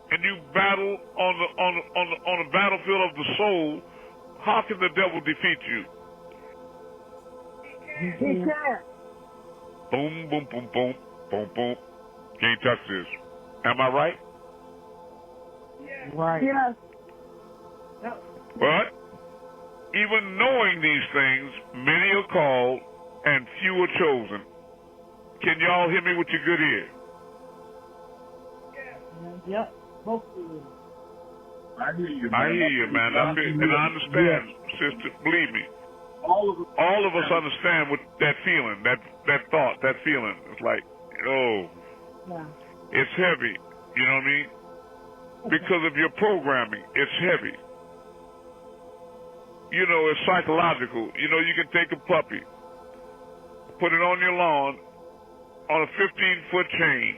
Speaker 1: and you battle on the battlefield of the soul, how can the devil defeat you?
Speaker 4: He can't.
Speaker 1: Boom, boom, boom, boom, boom, boom. Can't touch this. Am I right?
Speaker 4: Right. Yes.
Speaker 1: But even knowing these things, many are called and few are chosen. Can y'all hear me with your good ear?
Speaker 4: Yep.
Speaker 1: I hear you, man. And I understand, sister. Believe me. All of us understand what that feeling, that thought, that feeling. It's like, it's heavy. You know what I mean? Because of your programming, it's heavy. It's psychological. You can take a puppy, put it on your lawn on a 15-foot chain,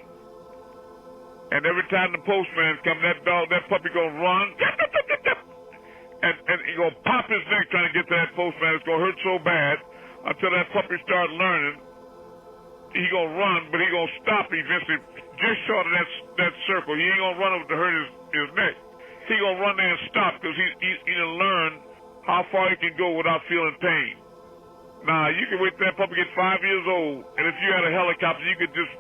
Speaker 1: and every time the postman comes, that puppy gonna run, and he gonna pop his neck trying to get to that postman. It's gonna hurt so bad until that puppy starts learning. He gonna run, but he gonna stop eventually, just short of that circle. He ain't gonna run over to hurt his neck. He gonna run there and stop because he done learned how far he can go without feeling pain. Now, you can wait till that puppy gets 5 years old, and if you had a helicopter, you could just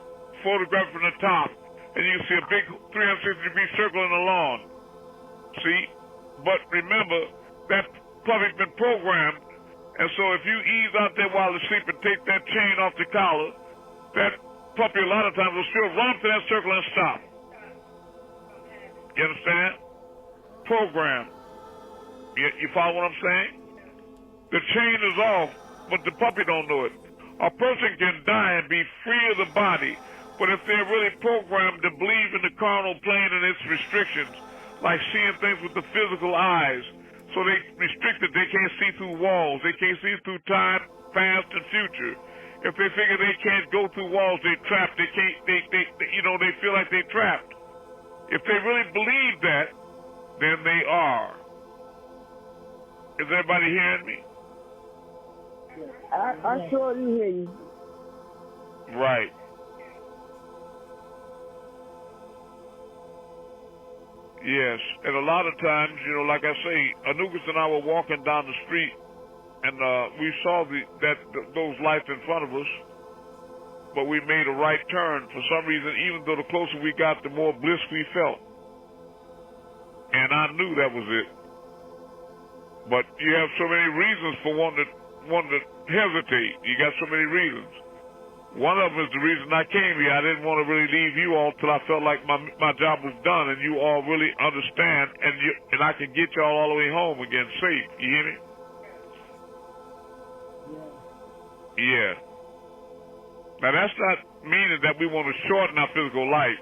Speaker 1: photograph from the top, and you can see a big 360-degree circle in the lawn. See? But remember, that puppy's been programmed, and so if you ease out there while asleep and take that chain off the collar, that puppy a lot of times will still run to that circle and stop. You understand? Program. You follow what I'm saying? The chain is off, but the puppy don't know it. A person can die and be free of the body, but if they're really programmed to believe in the carnal plane and its restrictions, like seeing things with the physical eyes, so they restricted, they can't see through walls, they can't see through time, past, and future. If they figure they can't go through walls, they're trapped. They can't. They feel like they're trapped. If they really believe that, then they are. Is everybody hearing me?
Speaker 4: I sure do hear you.
Speaker 1: Right. Yes, and a lot of times, like I say, Anukas and I were walking down the street, and we saw those lights in front of us, but we made a right turn. For some reason, even though the closer we got, the more bliss we felt. And I knew that was it. But you have so many reasons for wanting to hesitate. You got so many reasons. One of them is the reason I came here. I didn't want to really leave you all till I felt like my job was done and you all really understand and I can get y'all all the way home again safe. You hear me? Yeah. Now that's not meaning that we want to shorten our physical life,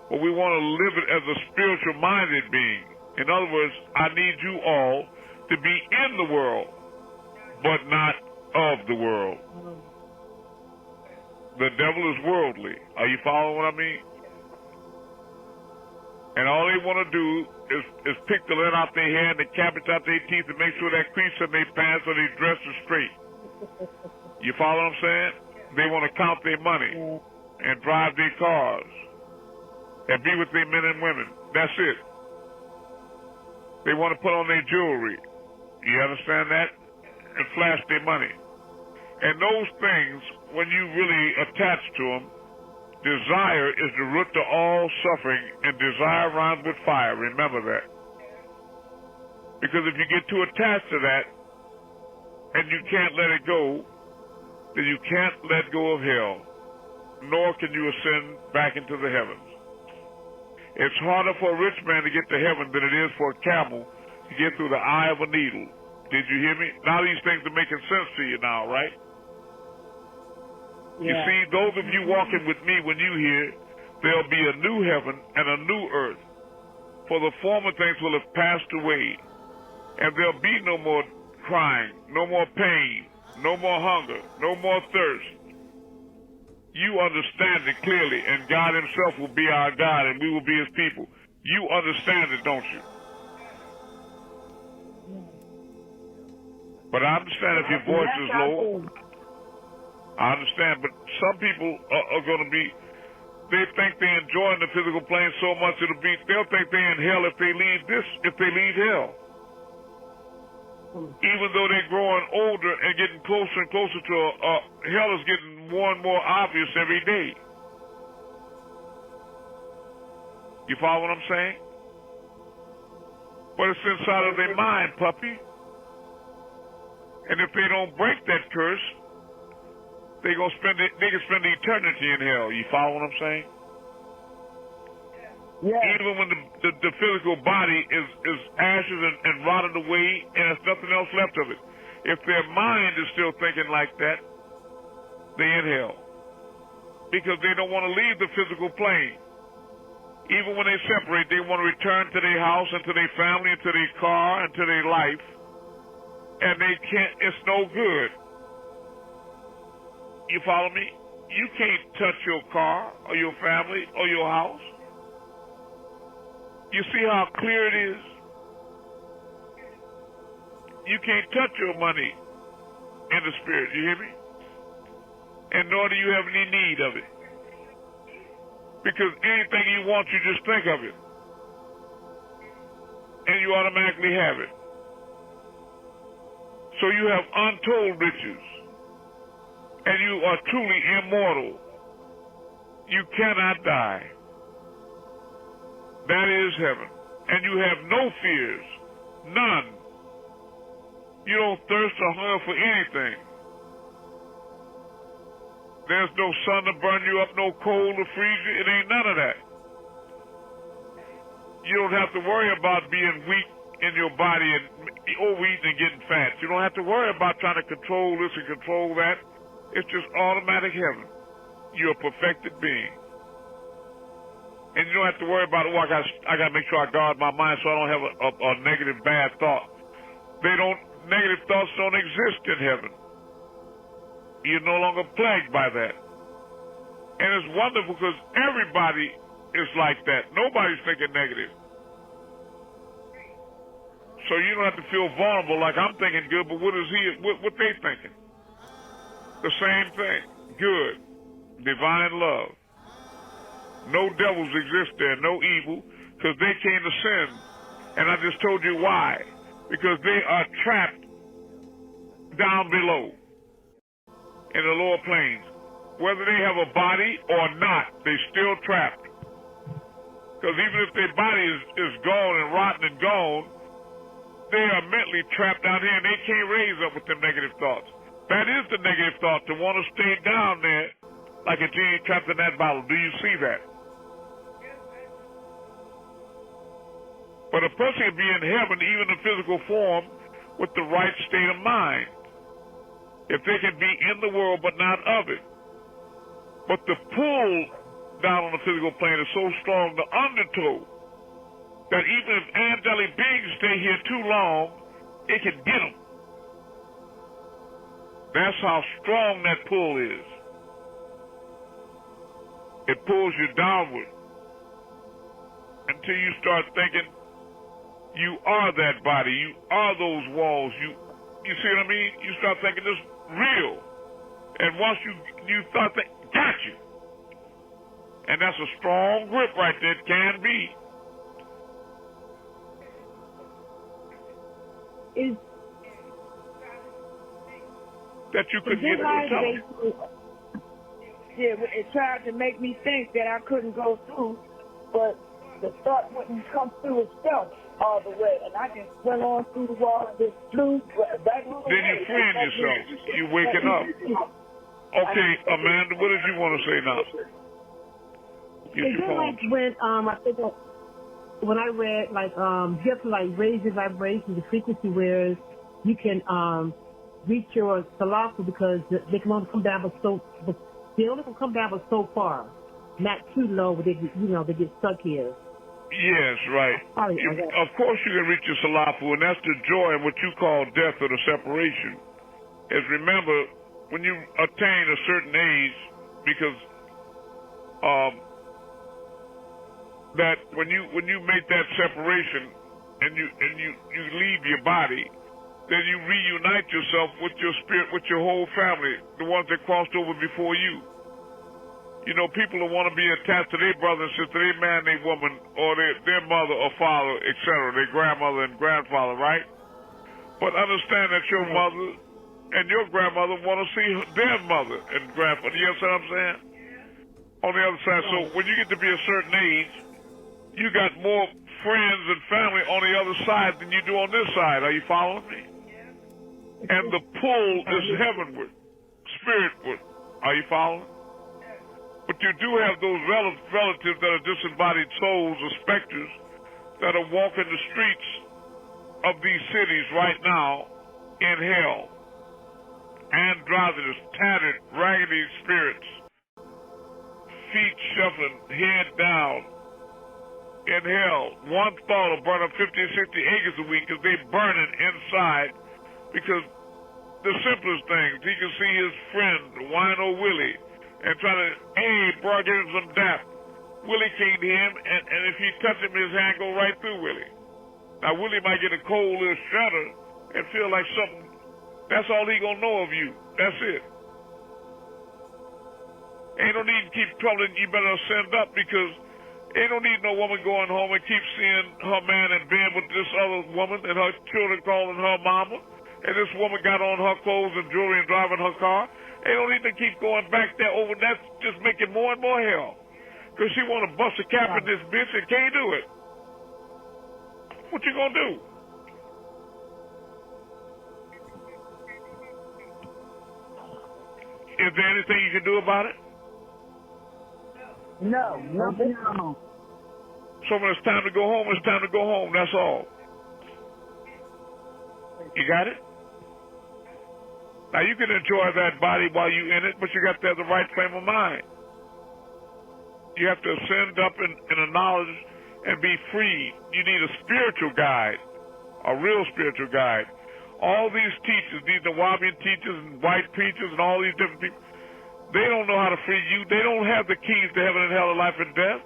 Speaker 1: but we want to live it as a spiritual-minded being. In other words, I need you all to be in the world, but not of the world. The devil is worldly. Are you following what I mean? And all they want to do is pick the lint out their hair and the cabbage out their teeth and make sure that crease in their pants or their dress is straight. You follow what I'm saying? They want to count their money and drive their cars and be with their men and women. That's it. They want to put on their jewelry. You understand that? And flash their money. And those things, when you really attach to them, desire is the root to all suffering, and desire rhymes with fire. Remember that. Because if you get too attached to that, and you can't let it go, then you can't let go of hell, nor can you ascend back into the heavens. It's harder for a rich man to get to heaven than it is for a camel to get through the eye of a needle. Did you hear me? Now these things are making sense to you now, right? Yeah. You see, those of you walking with me, when you hear, there'll be a new heaven and a new earth. For the former things will have passed away, and there'll be no more crying, no more pain, no more hunger, no more thirst. You understand it clearly, and God himself will be our God, and we will be his people. You understand it, don't you? But I understand if your voice is low. I understand, but some people are going to be, they think they're enjoying the physical plane so much they'll think they're in hell if they leave hell. Even though they're growing older and getting closer and closer to hell is getting more and more obvious every day. You follow what I'm saying? But it's inside of their mind, puppy. And if they don't break that curse, they can spend eternity in hell. You follow what I'm saying? Yeah. Even when the physical body is ashes and rotted away and there's nothing else left of it. If their mind is still thinking like that, they're in hell. Because they don't want to leave the physical plane. Even when they separate, they want to return to their house and to their family and to their car and to their life. And they can't, it's no good. You follow me? You can't touch your car or your family or your house. You see how clear it is? You can't touch your money in the spirit, you hear me? And nor do you have any need of it. Because anything you want, you just think of it. And you automatically have it. So you have untold riches. And you are truly immortal. You cannot die. That is heaven. And you have no fears. None. You don't thirst or hunger for anything. There's no sun to burn you up, no cold to freeze you. It ain't none of that. You don't have to worry about being weak in your body and overeating and getting fat. You don't have to worry about trying to control this and control that. It's just automatic heaven. You're a perfected being. And you don't have to worry about, I got to make sure I guard my mind so I don't have a negative, bad thought. Negative thoughts don't exist in heaven. You're no longer plagued by that. And it's wonderful because everybody is like that. Nobody's thinking negative. So you don't have to feel vulnerable like I'm thinking good, but what they thinking? The same thing. Good. Divine love. No devils exist there. No evil. because they can't ascend. And I just told you why. Because they are trapped down below in the lower planes. Whether they have a body or not, they're still trapped. Because even if their body is gone and rotten and gone, they are mentally trapped down here and they can't raise up with them negative thoughts. That is the negative thought, to want to stay down there like a genie trapped in that bottle. Do you see that? But a person can be in heaven, even in physical form, with the right state of mind. If they can be in the world but not of it. But the pull down on the physical plane is so strong, the undertow, that even if angelic beings stay here too long, it can get them. That's how strong that pull is. It pulls you downward until you start thinking you are that body, you are those walls, you see what I mean? You start thinking this real. And once you start thinking, got you. And that's a strong grip right there. It can be. That you could get yourself.
Speaker 6: Yeah, it tried to make me think that I couldn't go through, but the thought wouldn't come through itself all the way, and I just went on through the wall and just flew back on the
Speaker 1: Then you're freeing yourself. You're waking up. Okay, Amanda, what did you want to say now?
Speaker 2: Is it like when I think when I read you have to raise your vibration, the frequency, where you can reach your salafu, because they can only come down but they only can come down but so far, not too low, but they get stuck here.
Speaker 1: Yes, right. Of course you can reach your salafu, and that's the joy in what you call death or the separation. Is remember, when you attain a certain age, because that when you make that separation and you leave your body, then you reunite yourself with your spirit, with your whole family, the ones that crossed over before you. You know, people who want to be attached to their brother and sister, their man, their woman, or their mother or father, etc., their grandmother and grandfather, right? But understand that your mother and your grandmother want to see their mother and grandfather. You understand what I'm saying? On the other side. So when you get to be a certain age, you got more friends and family on the other side than you do on this side. Are you following me? And the pull is heavenward, spiritward. Are you following? But you do have those relatives that are disembodied souls or specters that are walking the streets of these cities right now in hell. Androgynous, tattered, raggedy spirits, feet shuffling, head down, in hell. One thought will burn up 50 or 60 acres a week because they're burning inside, because the simplest things, he can see his friend, Wino Willie, and try to, hey, bro, give him some dap. Willie can't hear him, and if he touch him, his hand go right through Willie. Now, Willie might get a cold little shudder and feel like something. That's all he gonna know of you. That's it. Ain't no need to keep troubling. You better send up, because ain't no need no woman going home and keep seeing her man in bed with this other woman and her children calling her mama, and this woman got on her clothes and jewelry and driving her car. Ain't no need to keep going back there over. That's just making more and more hell. Because she want to bust a cap in this bitch and can't do it. What you gonna do? Is there anything you can do about it?
Speaker 6: No.
Speaker 1: So when it's time to go home, it's time to go home. That's all. You got it? Now, you can enjoy that body while you're in it, but you got to have the right frame of mind. You have to ascend up in a knowledge and be free. You need a spiritual guide, a real spiritual guide. All these teachers, these Nawabian teachers and white preachers and all these different people, they don't know how to free you. They don't have the keys to heaven and hell, and life and death.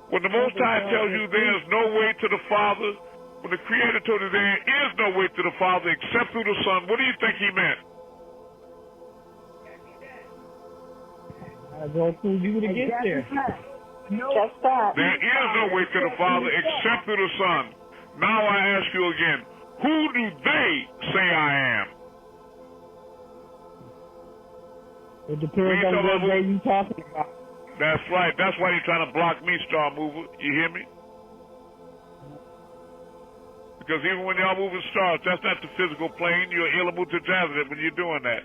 Speaker 1: When the Most High tells you there is no way to the Father, when the Creator told you there is no way to the Father except through the Son, what do you think he meant?
Speaker 5: I go through you to get there.
Speaker 4: No. Just that.
Speaker 1: There is no way to the Father except through the Son. Now I ask you again, who do they say I am?
Speaker 5: It depends on what day you're talking about.
Speaker 1: That's right. That's why you're trying to block me, Star Mover. You hear me? Because even when y'all moving stars, that's not the physical plane. You're Ilamutazazit when you're doing that.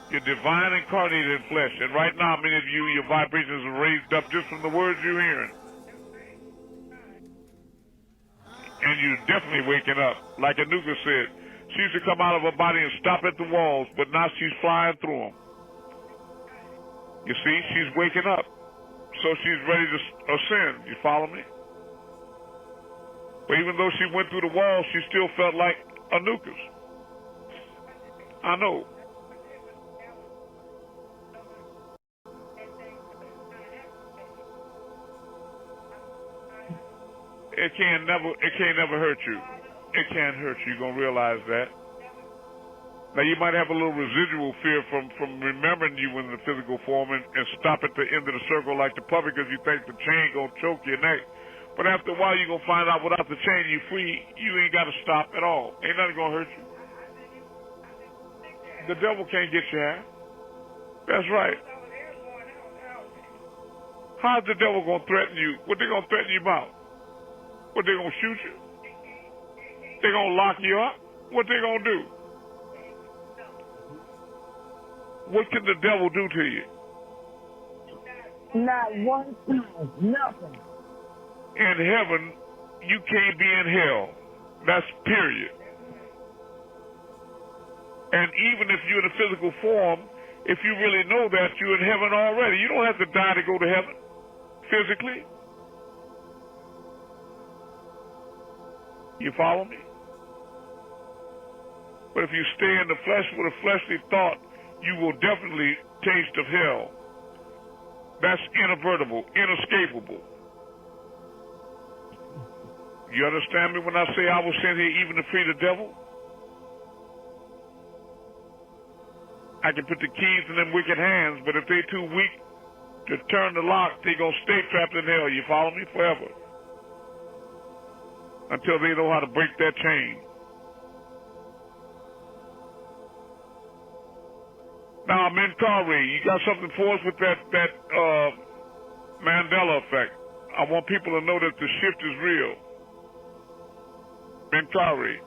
Speaker 1: You're divine incarnated in flesh. And right now, many of you, your vibrations are raised up just from the words you're hearing. And you're definitely waking up. Like Anuka said, she used to come out of her body and stop at the walls, but now she's flying through them. You see, she's waking up. So she's ready to ascend. You follow me? But even though she went through the walls, she still felt like Anuka's. I know. It can't never hurt you. It can't hurt you. You're gonna realize that. Now you might have a little residual fear from remembering you in the physical form and stop at the end of the circle like the puppet because you think the chain gonna choke your neck. But after a while you're gonna find out without the chain you're free. You ain't gotta stop at all. Ain't nothing gonna hurt you. The devil can't get you out. That's right. How's the devil gonna threaten you? What they gonna threaten you about? What, they gonna shoot you? They gonna lock you up? What they gonna do? What can the devil do to you?
Speaker 4: Not one time, nothing.
Speaker 1: In heaven, you can't be in hell. That's period. And even if you're in a physical form, if you really know that, you're in heaven already. You don't have to die to go to heaven, physically. You follow me? But if you stay in the flesh with a fleshly thought, you will definitely taste of hell. That's inavertible, inescapable. You understand me when I say I was sent here even to free the devil? I can put the keys in them wicked hands, but if they too weak to turn the lock, they gonna stay trapped in hell. You follow me? Forever. Until they know how to break that chain. Now, Amun-Rayay, you got something for us with that Mandela effect. I want people to know that the shift is real. Amun-Rayay.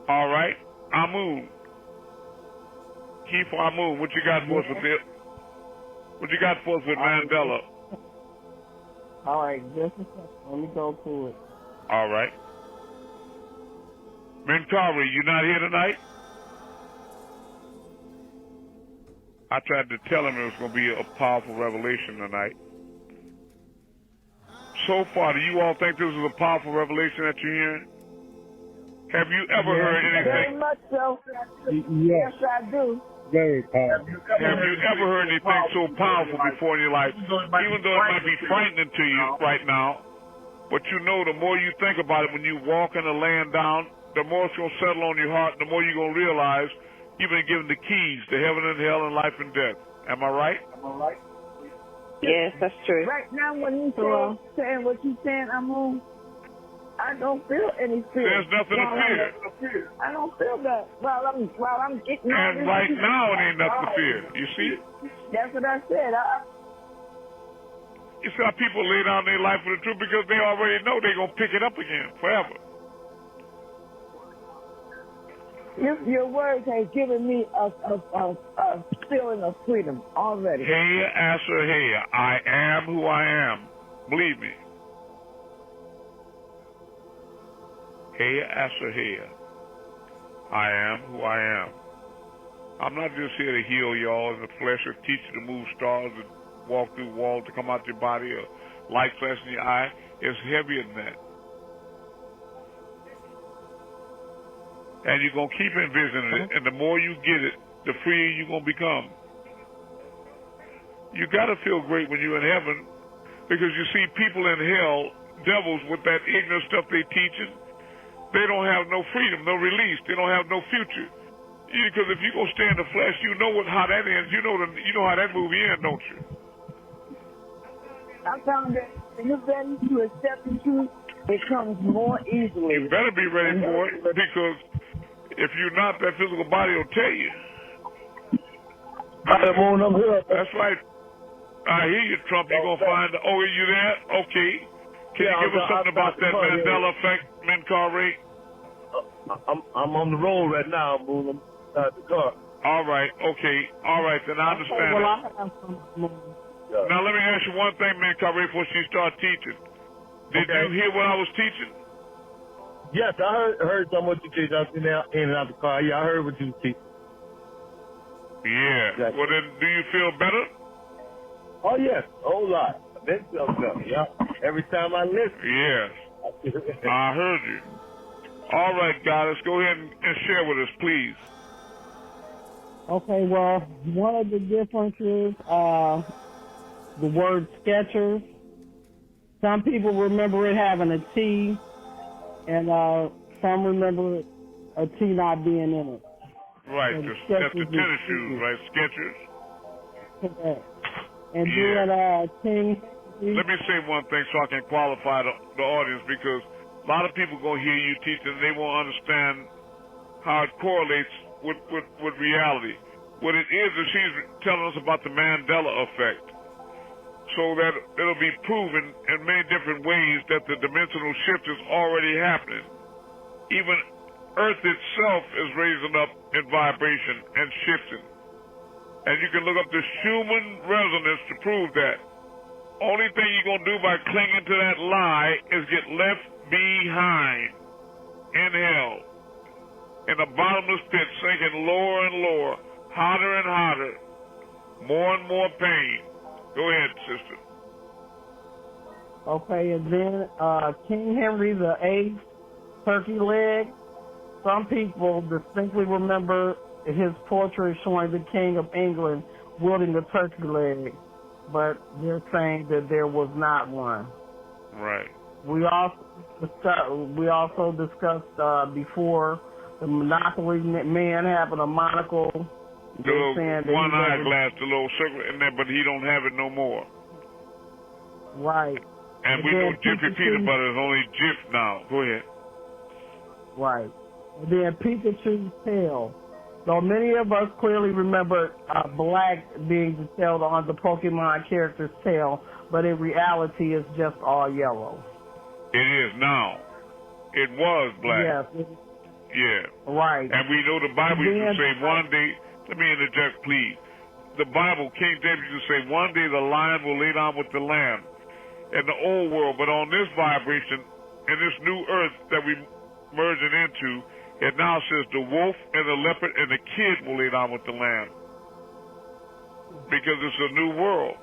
Speaker 1: All right. Amun. Key for Amun. What you got for us with it? What you got for us with Mandela?
Speaker 5: All right, just a second. Let me go to it.
Speaker 1: All right. Amun-Rayay, you not here tonight? I tried to tell him it was going to be a powerful revelation tonight. So far, do you all think this is a powerful revelation that you're hearing? Have you ever heard anything?
Speaker 4: Very much so.
Speaker 5: Yes,
Speaker 4: I do.
Speaker 5: Very powerful.
Speaker 1: Have you ever heard anything so powerful before in your life? Even though it might be frightening to you right now, but you know the more you think about it when you walk in and laying down, the more it's going to settle on your heart, the more you're going to realize you've been given the keys to heaven and hell and life and death. Am I right?
Speaker 6: Yes, that's true.
Speaker 4: Right now, when you saying what you saying, Amun, I don't feel any fear.
Speaker 1: There's nothing to fear.
Speaker 4: I don't feel that while I'm getting.
Speaker 1: And right now, it ain't nothing to fear. You see?
Speaker 4: That's what I said.
Speaker 1: You see how people lay down their life for the truth because they already know they're going to pick it up again forever.
Speaker 4: Your words have given me a feeling of freedom already.
Speaker 1: Hey, Asher, hey, I am who I am. Believe me. Hey, Asher, hey, I am who I am. I'm not just here to heal y'all in the flesh or teach you to move stars and walk through walls to come out your body or light flash in your eye. It's heavier than that. And you're going to keep envisioning it, and the more you get it, the freer you're going to become. You got to feel great when you're in heaven because you see people in hell, devils with that ignorant stuff they teaching, they don't have no freedom, no release. They don't have no future. Because if you go stay in the flesh, you know how that ends. You know how that movie ends, don't you?
Speaker 4: I found that when you're ready to accept the truth, it comes more easily.
Speaker 1: You better be ready for it, because if you're not, that physical body will tell you. That's right. I hear you, Trump. You're going to find the... Oh, are you there? Okay. Can you give us something about that Mandela effect, Amun-Rayay?
Speaker 9: I'm on the road right now. I'm moving inside the car.
Speaker 1: All right. Okay. All right. Then I understand
Speaker 5: Well,
Speaker 1: it.
Speaker 5: I have some.
Speaker 1: Now, let me ask you one thing, Amun-Rayay, before she starts teaching. Did you hear what I was teaching?
Speaker 9: Yes, I heard some of what you teach. I was in and out the car. Yeah, I heard what you teach.
Speaker 1: Yeah. Exactly. Well, then, do you feel better?
Speaker 9: Oh, yes. A whole lot. Then feel better, yeah. Every time I listen.
Speaker 1: Yes. I heard you. All right, guys, let's go ahead and share with us, please.
Speaker 5: Okay, well, one of the differences, the word Skechers. Some people remember it having a T, and some remember a T not being in it.
Speaker 1: Right, that's the tennis shoes, right? Skechers.
Speaker 5: Correct. And then King.
Speaker 1: Let me say one thing so I can qualify the audience, because a lot of people going to hear you teaching and they won't understand how it correlates with reality. What it is she's telling us about the Mandela effect, so that it'll be proven in many different ways that the dimensional shift is already happening. Even Earth itself is raising up in vibration and shifting. And you can look up the Schumann resonance to prove that. Only thing you're going to do by clinging to that lie is get left behind in hell, in the bottomless pit, sinking lower and lower, hotter and hotter, more and more pain. Go ahead, sister.
Speaker 5: Okay, and then King Henry VIII, turkey leg. Some people distinctly remember his portrait showing the King of England wielding the turkey leg, but they're saying that there was not one.
Speaker 1: Right.
Speaker 5: We also discussed before the Monopoly man having a monocle.
Speaker 1: The little one eyeglass, the little circle in there, but he don't have it no more.
Speaker 5: Right.
Speaker 1: And we know Jiffy Peanut Butter is only Jif now. Go ahead.
Speaker 5: Right. And then Pikachu's tail. So many of us clearly remember black being detailed on the Pokemon character's tail, but in reality it's just all yellow.
Speaker 1: It is now. It was black.
Speaker 5: Yes.
Speaker 1: Yeah.
Speaker 5: Right.
Speaker 1: And we know the Bible used to say one day, let me interject, please. The Bible, King James used to say, one day the lion will lay down with the lamb in the old world. But on this vibration, in this new earth that we're merging into, it now says the wolf and the leopard and the kid will lay down with the lamb. Because it's a new world.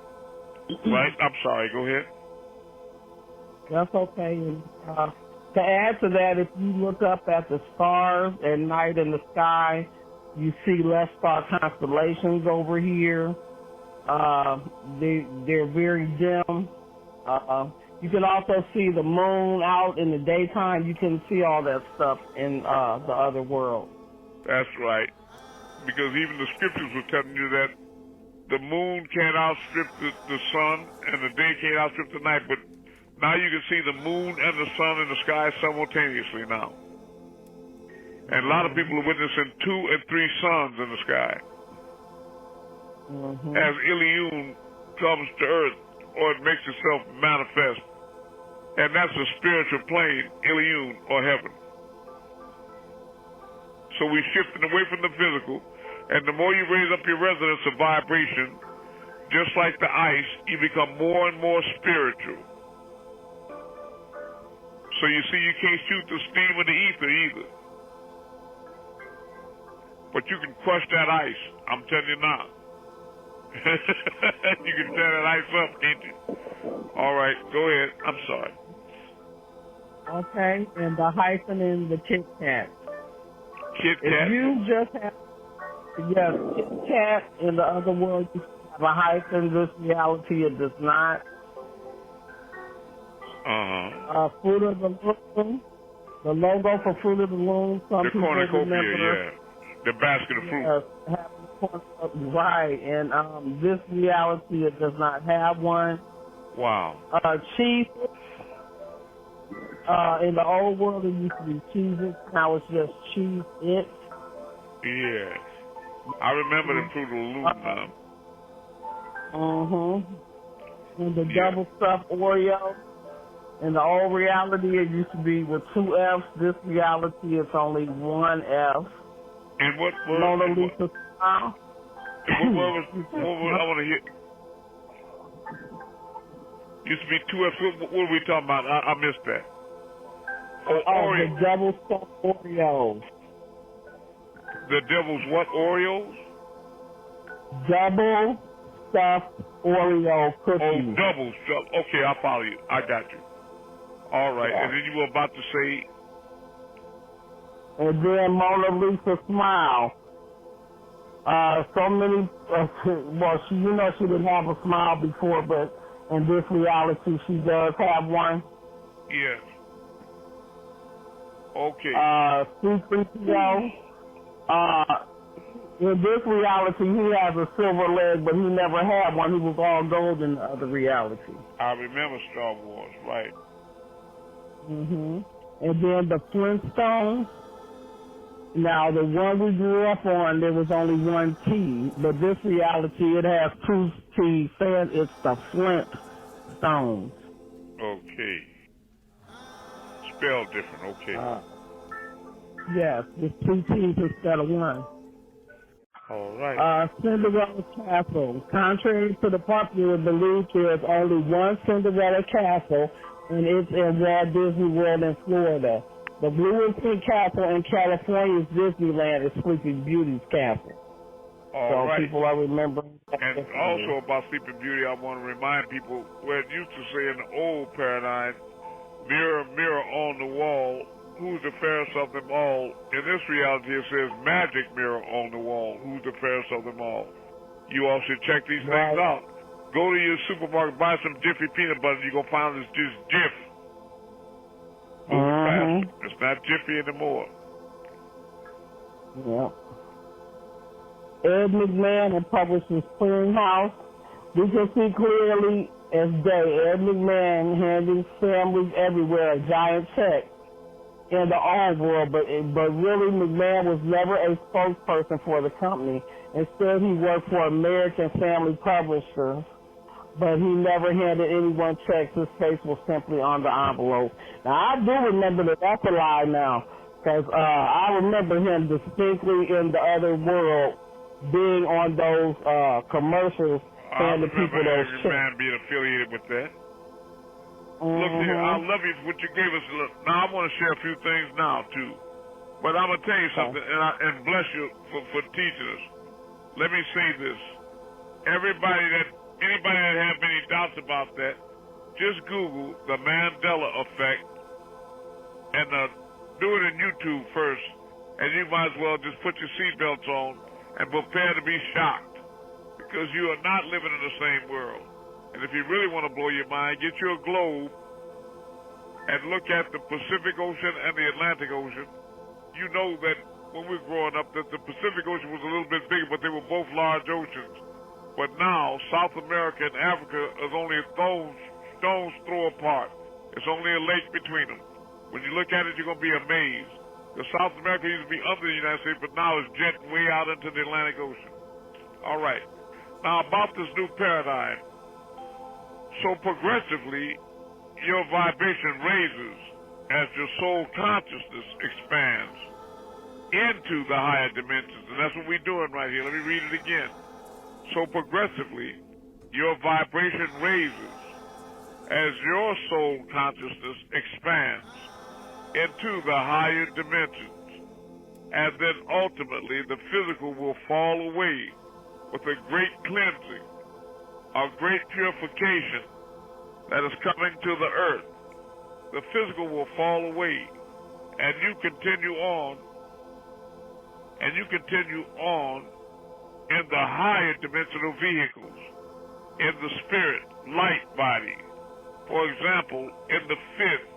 Speaker 1: Right? I'm sorry, go ahead.
Speaker 5: That's okay. And, to add to that, if you look up at the stars at night in the sky, you see less star constellations over here. They're very dim. You can also see the moon out in the daytime. You can see all that stuff in the other world.
Speaker 1: That's right. Because even the scriptures were telling you that the moon can't outstrip the sun and the day can't outstrip the night. But now you can see the moon and the sun in the sky simultaneously now. And a lot of people are witnessing 2 and 3 suns in the sky.
Speaker 5: Mm-hmm.
Speaker 1: As Ilion comes to earth, or it makes itself manifest. And that's the spiritual plane, Ilion, or heaven. So we're shifting away from the physical, and the more you raise up your resonance of vibration, just like the ice, you become more and more spiritual. So you see, you can't shoot the steam of the ether either. But you can crush that ice. I'm telling you now. You can tear that ice up, can't you? All right, go ahead. I'm sorry.
Speaker 5: Okay, and the hyphen in the Kit Kat.
Speaker 1: Kit Kat?
Speaker 5: If you just have, Kit Kat in the other world, you have a hyphen. This reality, it does not. Fruit of the Loom. The logo for Fruit of the Loom. Some people remember.
Speaker 1: Yeah. The basket of fruit.
Speaker 5: Right, and this reality, it does not have one.
Speaker 1: Wow.
Speaker 5: Cheese. In the old world, it used to be cheeses. Now it's just cheese it.
Speaker 1: Yes. I remember the Fruit of the Loom.
Speaker 5: And the double stuffed Oreo. In the old reality, it used to be with 2 F's. This reality, it's only 1 F.
Speaker 1: And what word?
Speaker 5: Mona Lisa smile.
Speaker 1: What I want to hear. Used to be 2 F's. What were we talking about? I missed that. Oreo.
Speaker 5: The double stuffed Oreos.
Speaker 1: The devil's what? Oreos?
Speaker 5: Double stuffed Oreo cookies.
Speaker 1: Oh, double stuffed. Okay, I follow you. I got you. All right. Yeah. And then you were about to say?
Speaker 5: And then Mona Lisa smile. So many, well, she didn't have a smile before, but in this reality, she does have one.
Speaker 1: Yes. Okay.
Speaker 5: C-3PO. In this reality, he has a silver leg, but he never had one. He was all gold in the other reality.
Speaker 1: I remember Star Wars, right.
Speaker 5: And then the Flintstones. Now, the one we grew up on, there was only one T, but this reality, it has 2 T's, saying it's the Flintstones.
Speaker 1: Okay. Spelled different, okay.
Speaker 5: Yes, it's 2 T's instead of 1.
Speaker 1: All right.
Speaker 5: Cinderella Castle. Contrary to the popular belief, there is only one Cinderella Castle, and it's in Walt Disney World in Florida. The blue and pink castle in California's Disneyland is Sleeping Beauty's castle.
Speaker 1: All right.
Speaker 5: People are remembering.
Speaker 1: And also about Sleeping Beauty, I want to remind people where it used to say in the old paradigm, mirror, mirror on the wall, who's the fairest of them all? In this reality, it says magic mirror on the wall, who's the fairest of them all? You all should check these things out. Go to your supermarket, buy some Jiffy peanut butter, you're going to find it's just Jif. It's not Jiffy anymore.
Speaker 5: Yeah. Ed McMahon and Publishers Clearinghouse. We can see clearly as day Ed McMahon handing families everywhere a giant check in the old world, but really McMahon was never a spokesperson for the company. Instead, he worked for American Family Publishers, but he never handed anyone checks. His face was simply on the envelope. Now, I do remember that. That's a lie now, because I remember him distinctly in the other world being on those commercials handing people those checks.
Speaker 1: I remember man being affiliated with that. Look here, I love you for what you gave us. Look, now, I want to share a few things now, too. But I'm going to tell you something, and bless you for teaching us. Let me say this. Anybody that have any doubts about that, just Google the Mandela effect and do it in YouTube first, and you might as well just put your seatbelts on and prepare to be shocked, because you are not living in the same world. And if you really want to blow your mind, get you a globe and look at the Pacific Ocean and the Atlantic Ocean. You know that when we were growing up, that the Pacific Ocean was a little bit bigger, but they were both large oceans. But now, South America and Africa is only a stone's throw apart. It's only a lake between them. When you look at it, you're going to be amazed. The South America used to be under the United States, but now it's jetting way out into the Atlantic Ocean. All right. Now, about this new paradigm. So progressively, your vibration raises as your soul consciousness expands into the higher dimensions. And that's what we're doing right here. Let me read it again. So progressively, your vibration raises as your soul consciousness expands into the higher dimensions. And then ultimately, the physical will fall away with a great cleansing, a great purification that is coming to the earth. The physical will fall away, and you continue on, in the higher dimensional vehicles, in the spirit, light body. For example, in the 5th,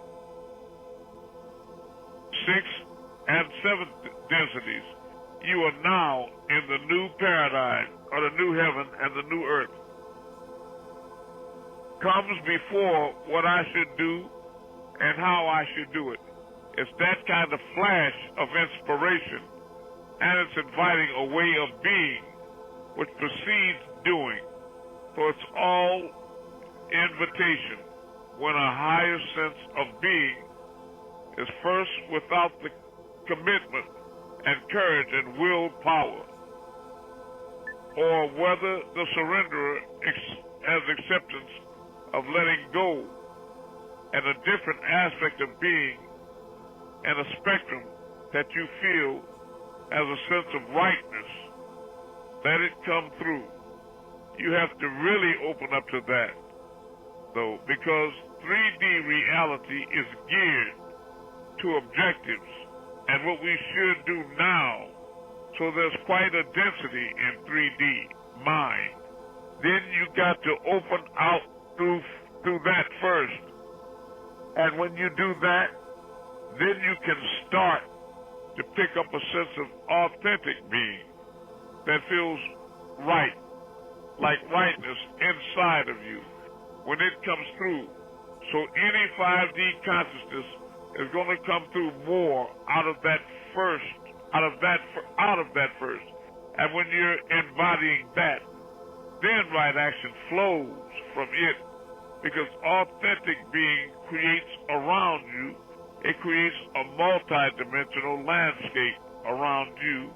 Speaker 1: 6th, and 7th densities, you are now in the new paradigm, or the new heaven and the new earth. Comes before what I should do and how I should do it. It's that kind of flash of inspiration, and it's inviting a way of being which precedes doing. So it's all invitation when a higher sense of being is first without the commitment and courage and willpower, or whether the surrenderer has acceptance of letting go and a different aspect of being and a spectrum that you feel as a sense of rightness. Let it come through. You have to really open up to that, though, because 3D reality is geared to objectives and what we should do now. So there's quite a density in 3D mind. Then you got to open out through that first. And when you do that, then you can start to pick up a sense of authentic being that feels right, like rightness inside of you when it comes through. So any 5D consciousness is going to come through more out of that first. And when you're embodying that, then right action flows from it, because authentic being creates around you, it creates a multi-dimensional landscape around you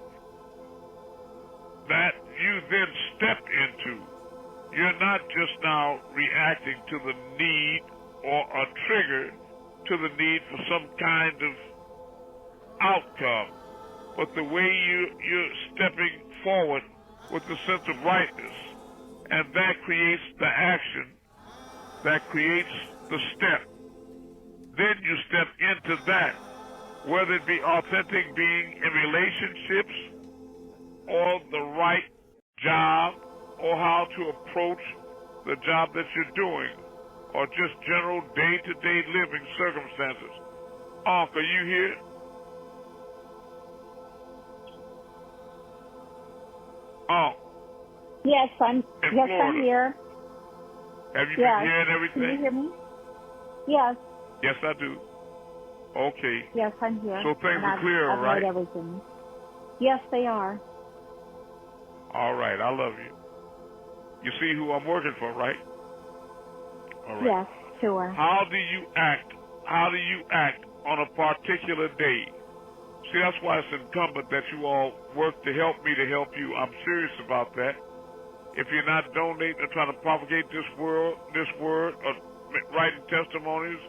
Speaker 1: that you then step into. You're not just now reacting to the need or a trigger to the need for some kind of outcome, but the way you're stepping forward with the sense of rightness, and that creates the action, that creates the step. Then you step into that, whether it be authentic being in relationships, or the right job, or how to approach the job that you're doing, or just general day-to-day living circumstances. Are you here?
Speaker 10: Yes, I'm here.
Speaker 1: Have you been hearing everything?
Speaker 10: Can you hear me? Yes.
Speaker 1: Yes, I do. Okay.
Speaker 10: Yes, I'm here.
Speaker 1: So things are clear,
Speaker 10: I've
Speaker 1: right?
Speaker 10: heard everything. Yes, they are.
Speaker 1: All right, I love you. You see who I'm working for, right? All right.
Speaker 10: Yes, sure.
Speaker 1: How do you act? How do you act on a particular day? See, that's why it's incumbent that you all work to help me to help you. I'm serious about that. If you're not donating or trying to propagate this word, or writing testimonies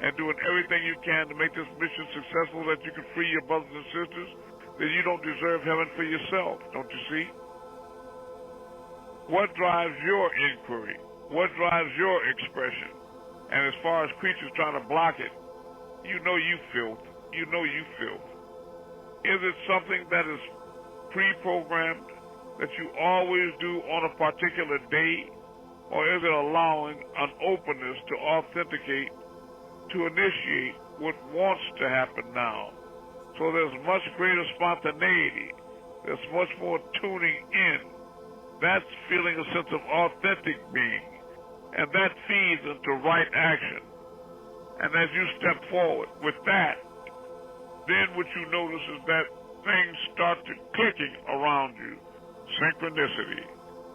Speaker 1: and doing everything you can to make this mission successful, that you can free your brothers and sisters, then you don't deserve heaven for yourself, don't you see? What drives your inquiry? What drives your expression? And as far as creatures trying to block it, you know you filth. You know you filth. Is it something that is pre-programmed that you always do on a particular day? Or is it allowing an openness to authenticate, to initiate what wants to happen now? So there's much greater spontaneity. There's much more tuning in. That's feeling a sense of authentic being. And that feeds into right action. And as you step forward with that, then what you notice is that things start to clicking around you. Synchronicity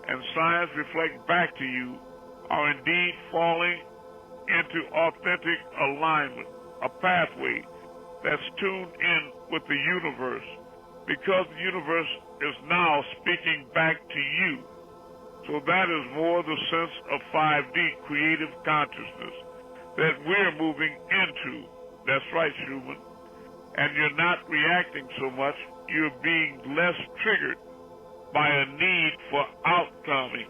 Speaker 1: and signs reflect back to you are indeed falling into authentic alignment, a pathway that's tuned in with the universe, because the universe is now speaking back to you. So that is more the sense of 5D creative consciousness that we're moving into. That's right, Schumann. And you're not reacting so much, you're being less triggered by a need for outcomes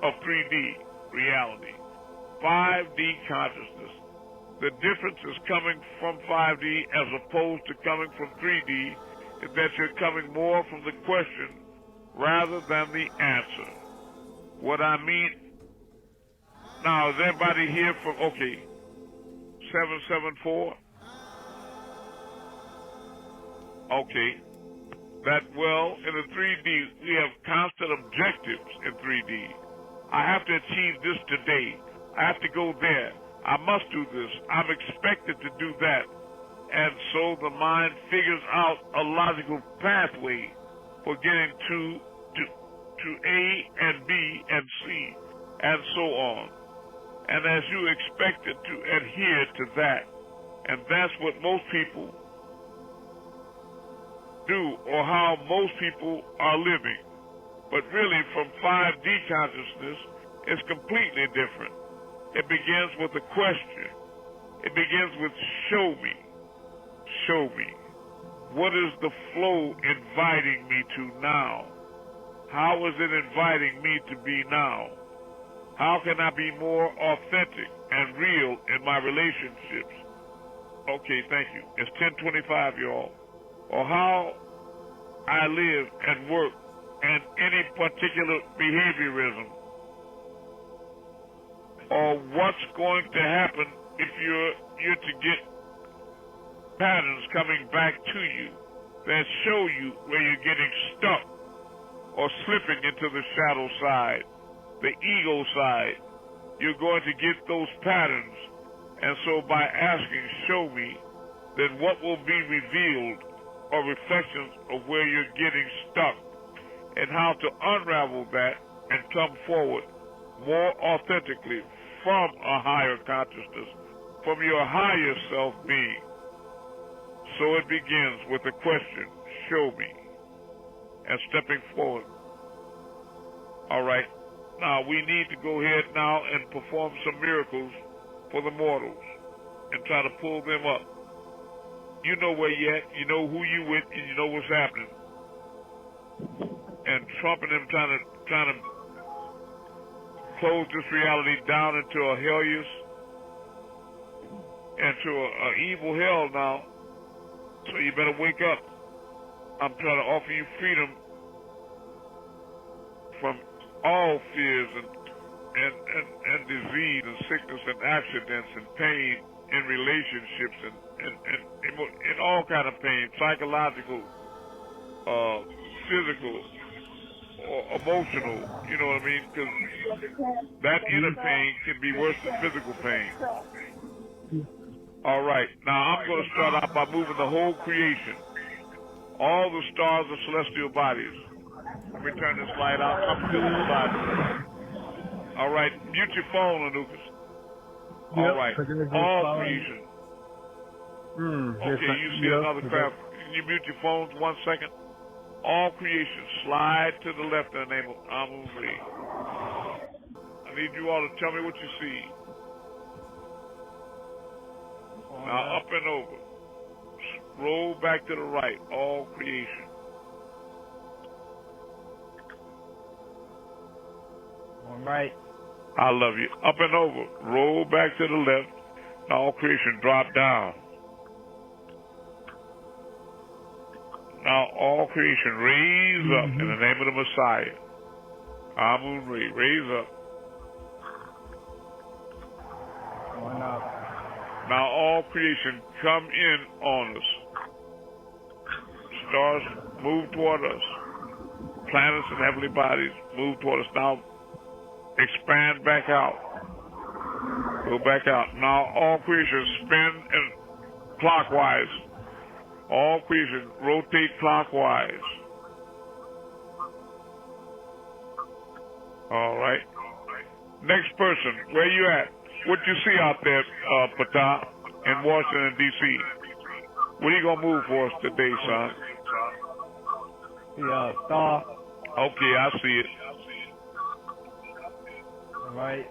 Speaker 1: of 3D reality. 5D consciousness. The difference is coming from 5D as opposed to coming from 3D is that you're coming more from the question rather than the answer. What I mean, now is everybody here from, 774? Okay. that, well, in the 3D, we have constant objectives in 3D. I have to achieve this today. I have to go there. I must do this. I'm expected to do that. And so the mind figures out a logical pathway for getting to A and B and C and so on. And as you expected to adhere to that. And that's what most people do, or how most people are living. But really, from 5D consciousness, it's completely different. It begins with a question. It begins with show me. Show me. What is the flow inviting me to now? How is it inviting me to be now? How can I be more authentic and real in my relationships? Okay, thank you. It's 10:25, y'all. Or how I live and work and any particular behaviorism. Or what's going to happen if you're to get patterns coming back to you that show you where you're getting stuck or slipping into the shadow side, the ego side. You're going to get those patterns. And so by asking, show me, then what will be revealed are reflections of where you're getting stuck and how to unravel that and come forward more authentically from a higher consciousness, from your higher self being. So it begins with a question, show me, and stepping forward. All right. Now we need to go ahead now and perform some miracles for the mortals and try to pull them up. You know where you're at, you know who you with, and you know what's happening. And Trump and them trying to close this reality down into a hellish, into a evil hell now. So you better wake up. I'm trying to offer you freedom from all fears and disease and sickness and accidents and pain in relationships and all kind of pain, psychological, physical, or emotional, you know what I mean? Because that inner pain can be worse than physical pain. All right, now I'm going to start out by moving the whole creation, all the stars of celestial bodies. Let me turn this light out. I'm feeling the body. All right, mute your phone, Anukas. All right, all creation. Okay, you see another craft. Can you mute your phones 1 second? All creation, slide to the left in the name of Amun-Rayay. I need you all to tell me what you see. Now up and over. Roll back to the right, all creation.
Speaker 8: All right.
Speaker 1: I love you. Up and over. Roll back to the left. Now all creation drop down. Now all creation raise up in the name of the Messiah. Amun-Rayay, raise up.
Speaker 8: Going up.
Speaker 1: Now all creation come in on us. Stars move toward us. Planets and heavenly bodies move toward us. Now expand back out. Go back out. Now all creation spin and clockwise. All creation rotate clockwise. All right. Next person, where you at? What you see out there, Patah, in Washington, D.C.? What are you going to move for us today, son?
Speaker 8: Yeah, star.
Speaker 1: Okay, I see it.
Speaker 8: All right.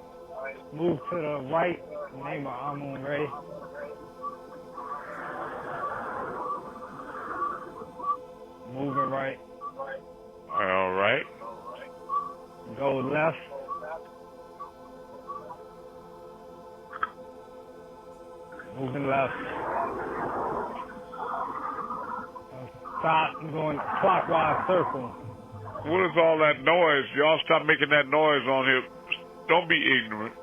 Speaker 8: Move to the right. Name of Amun-Rayay. Moving right.
Speaker 1: All right.
Speaker 8: Go left. Moving left. Stop and going clockwise circle.
Speaker 1: What is all that noise? Y'all stop making that noise on here. Don't be ignorant.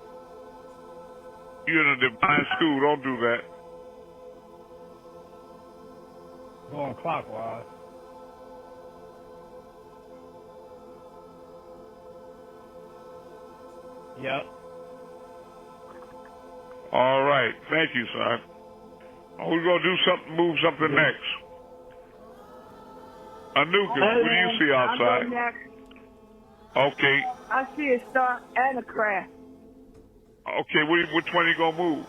Speaker 1: You're in a divine school. Don't do that.
Speaker 8: Going clockwise. Yep.
Speaker 1: All right. Thank you, son. We're going to do something, move something next. Anuka, what do you see outside?
Speaker 6: I'll go next.
Speaker 1: Okay.
Speaker 6: I see a star and a craft.
Speaker 1: Okay, which one you going to move?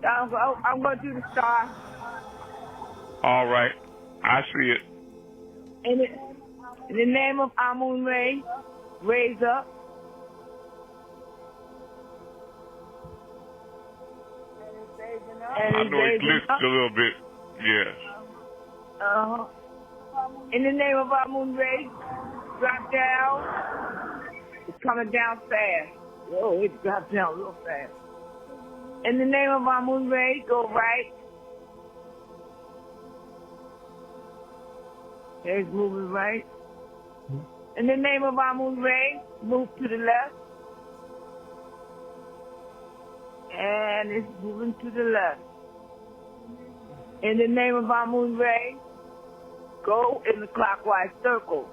Speaker 6: I'm going to do the star.
Speaker 1: All right. I see it.
Speaker 6: In the name of Amun-Rayay, raise up.
Speaker 1: I know it glitched a little bit. Yes.
Speaker 6: In the name of Amun-Rayay, drop down. It's coming down fast. Whoa, it dropped down real fast. In the name of Amun-Rayay, go right. There's moving right. In the name of Amun-Rayay, move to the left. And it's moving to the left. In the name of Amun-Rayay, go in the clockwise circle.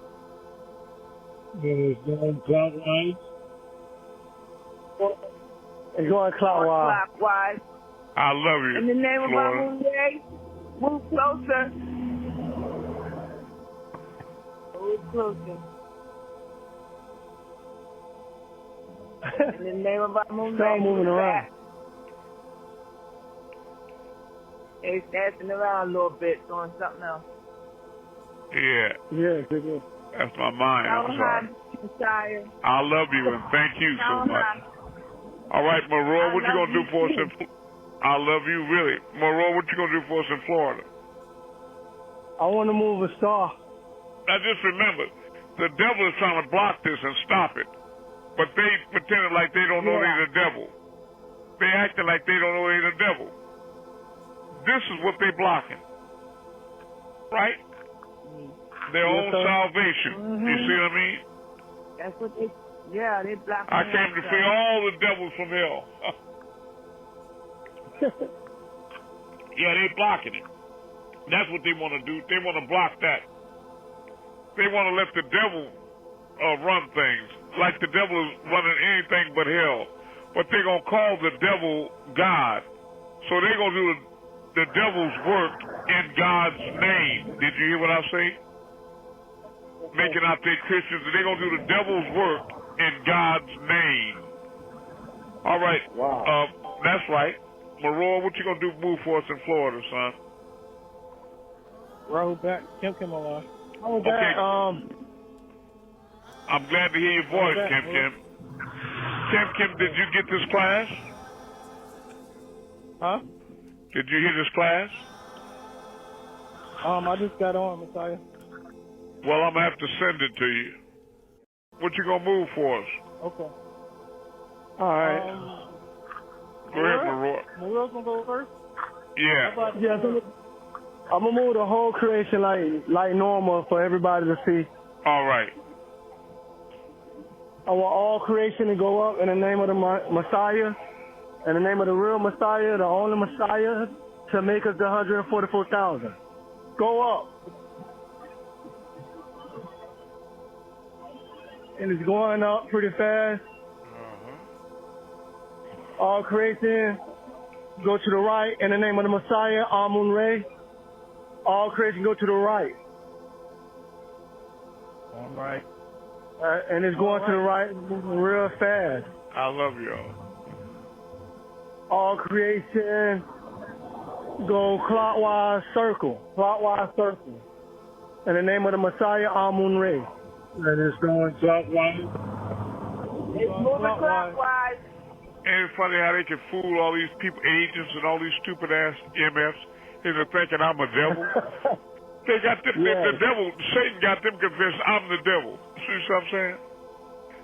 Speaker 9: It's going clockwise.
Speaker 5: It's going clockwise.
Speaker 6: Clockwise.
Speaker 1: I love you.
Speaker 6: In the name of
Speaker 1: Florida.
Speaker 6: Amun-Rayay, move closer. Move closer. In the name of Amun-Rayay,
Speaker 5: Stop moving around.
Speaker 6: back. He's dancing around a little bit, doing something else.
Speaker 1: Yeah.
Speaker 5: Yeah, good.
Speaker 1: That's my mind. I'm sorry.
Speaker 6: Messiah.
Speaker 1: I love you and thank you so much. All right, Maroy, what you going to do for us in I love you, really. Maroy, what you going to do for us in Florida?
Speaker 5: I want to move a star.
Speaker 1: Now just remember, the devil is trying to block this and stop it. But they pretended like they don't know they're the devil. They acting like they don't know they're the devil. This is what they're blocking. Right? Their own salvation. You see what I mean?
Speaker 6: That's what they blocking.
Speaker 1: I came to free all the devils from hell. Yeah, they blocking it. That's what they want to do. They want to block that. They want to let the devil run things. Like the devil is running anything but hell. But they're going to call the devil God. So they're going to do the devil's work in God's name. Did you hear what I say? Making out they Christians. They're going to do the devil's work in God's name. All right.
Speaker 5: Wow.
Speaker 1: That's right. Maroy, what you going to do move for us in Florida, son?
Speaker 8: Roll back. Kim alive.
Speaker 1: Okay. I'm glad to hear your voice, Kim. Kim, did you get this class?
Speaker 8: Huh?
Speaker 1: Did you hear this class?
Speaker 8: I just got on, Messiah.
Speaker 1: Well, I'm going to have to send it to you. What you going to move for us?
Speaker 8: Okay.
Speaker 5: All right.
Speaker 1: Go ahead, Maroy.
Speaker 8: Maroy's going to go first?
Speaker 1: Yeah.
Speaker 5: Yeah, I'm going to move the whole creation like normal for everybody to see.
Speaker 1: All right.
Speaker 5: I want all creation to go up in the name of the Messiah, in the name of the real Messiah, the only Messiah, to make us the 144,000. Go up. And it's going up pretty fast. All creation, go to the right in the name of the Messiah, Amun-Rayay. All creation, go to the right.
Speaker 8: All right.
Speaker 5: And it's going to the right, moving real fast.
Speaker 1: I love y'all.
Speaker 5: All creation, go clockwise circle. In the name of the Messiah, Amun-Rayay.
Speaker 9: And it's going clockwise.
Speaker 6: It's moving clockwise.
Speaker 1: And it's funny how they can fool all these people, agents and all these stupid ass MFs into thinking I'm a devil. They got them, the devil, Satan got them convinced I'm the devil. See what I'm saying?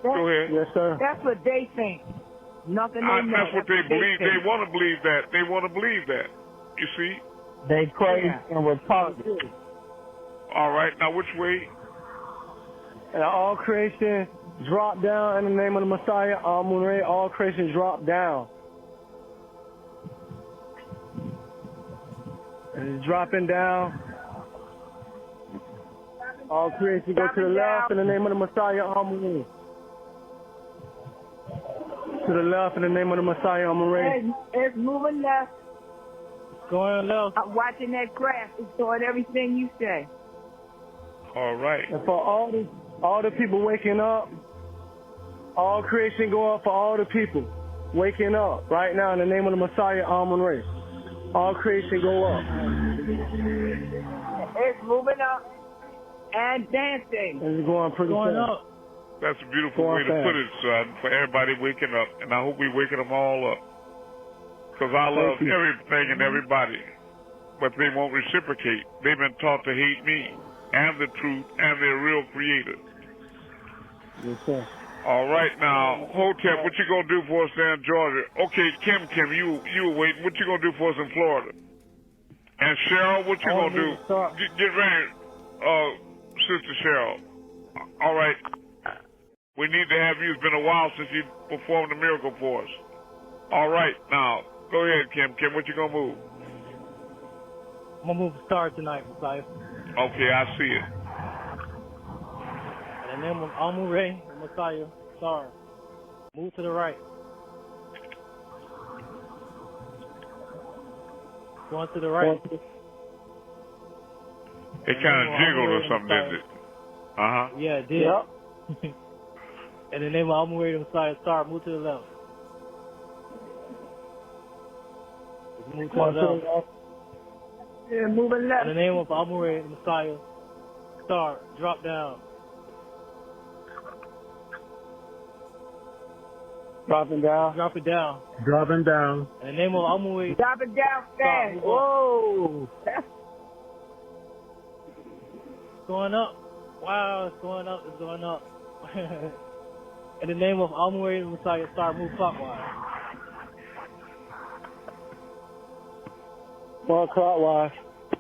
Speaker 1: Go ahead.
Speaker 5: Yes, sir.
Speaker 6: That's what they think. Nothing they know.
Speaker 1: That's what they believe. They want to believe that. They want to believe that. You see?
Speaker 5: They crazy and retarded.
Speaker 1: All right. Now, which way?
Speaker 5: And all creation drop down in the name of the Messiah, Amun-Rayay. All creation drop down. And it's dropping down. All creation go to the left in the name of the Messiah, Amun-Rayay. to the left in the name of the Messiah, Amun-Rayay.
Speaker 6: It's moving left.
Speaker 5: Going left.
Speaker 6: I'm watching that graph. It's doing everything you say.
Speaker 1: All right.
Speaker 5: And for all the people waking up, all creation go up for all the people waking up right now in the name of the Messiah, Amun-Rayay. All creation go up.
Speaker 6: It's moving up and dancing.
Speaker 5: It's going pretty
Speaker 7: Going
Speaker 5: fast.
Speaker 7: up.
Speaker 1: That's a beautiful way to put it, son, for everybody waking up. And I hope we waking them all up. Because I love everything and everybody. But they won't reciprocate. They've been taught to hate me and the truth and their real creator.
Speaker 5: Yes, sir.
Speaker 1: All right, now, Hotep, what you going to do for us there in Georgia? Okay, Kim, you were waiting. What you going to do for us in Florida? And Cheryl, what you going to do? Get ready, Sister Cheryl. All right. We need to have you. It's been a while since you performed a miracle for us. All right, now, go ahead, Kim. Kim, what you going to move?
Speaker 8: I'm going to move the star tonight, Messiah.
Speaker 1: Okay, I see it.
Speaker 8: In the name of Amun-Rayay, the Messiah, star. Move to the right. Going to the right.
Speaker 1: It kind of jiggled or something, didn't it? Uh-huh.
Speaker 8: Yeah, it did. Yep. In the name of Amun-Rayay, the Messiah, star. Move to the left. Move to the left.
Speaker 6: Yeah, moving left.
Speaker 8: In the name of Amun-Rayay, the Messiah, star. Drop down.
Speaker 5: Dropping down.
Speaker 8: Drop it down.
Speaker 5: Dropping down.
Speaker 8: In the name of Amun-Rayay.
Speaker 6: Drop it down fast. Whoa.
Speaker 8: It's going up. Wow, it's going up. It's going up. In the name of Amun-Rayay, the Messiah, start move clockwise.
Speaker 5: Well, clockwise.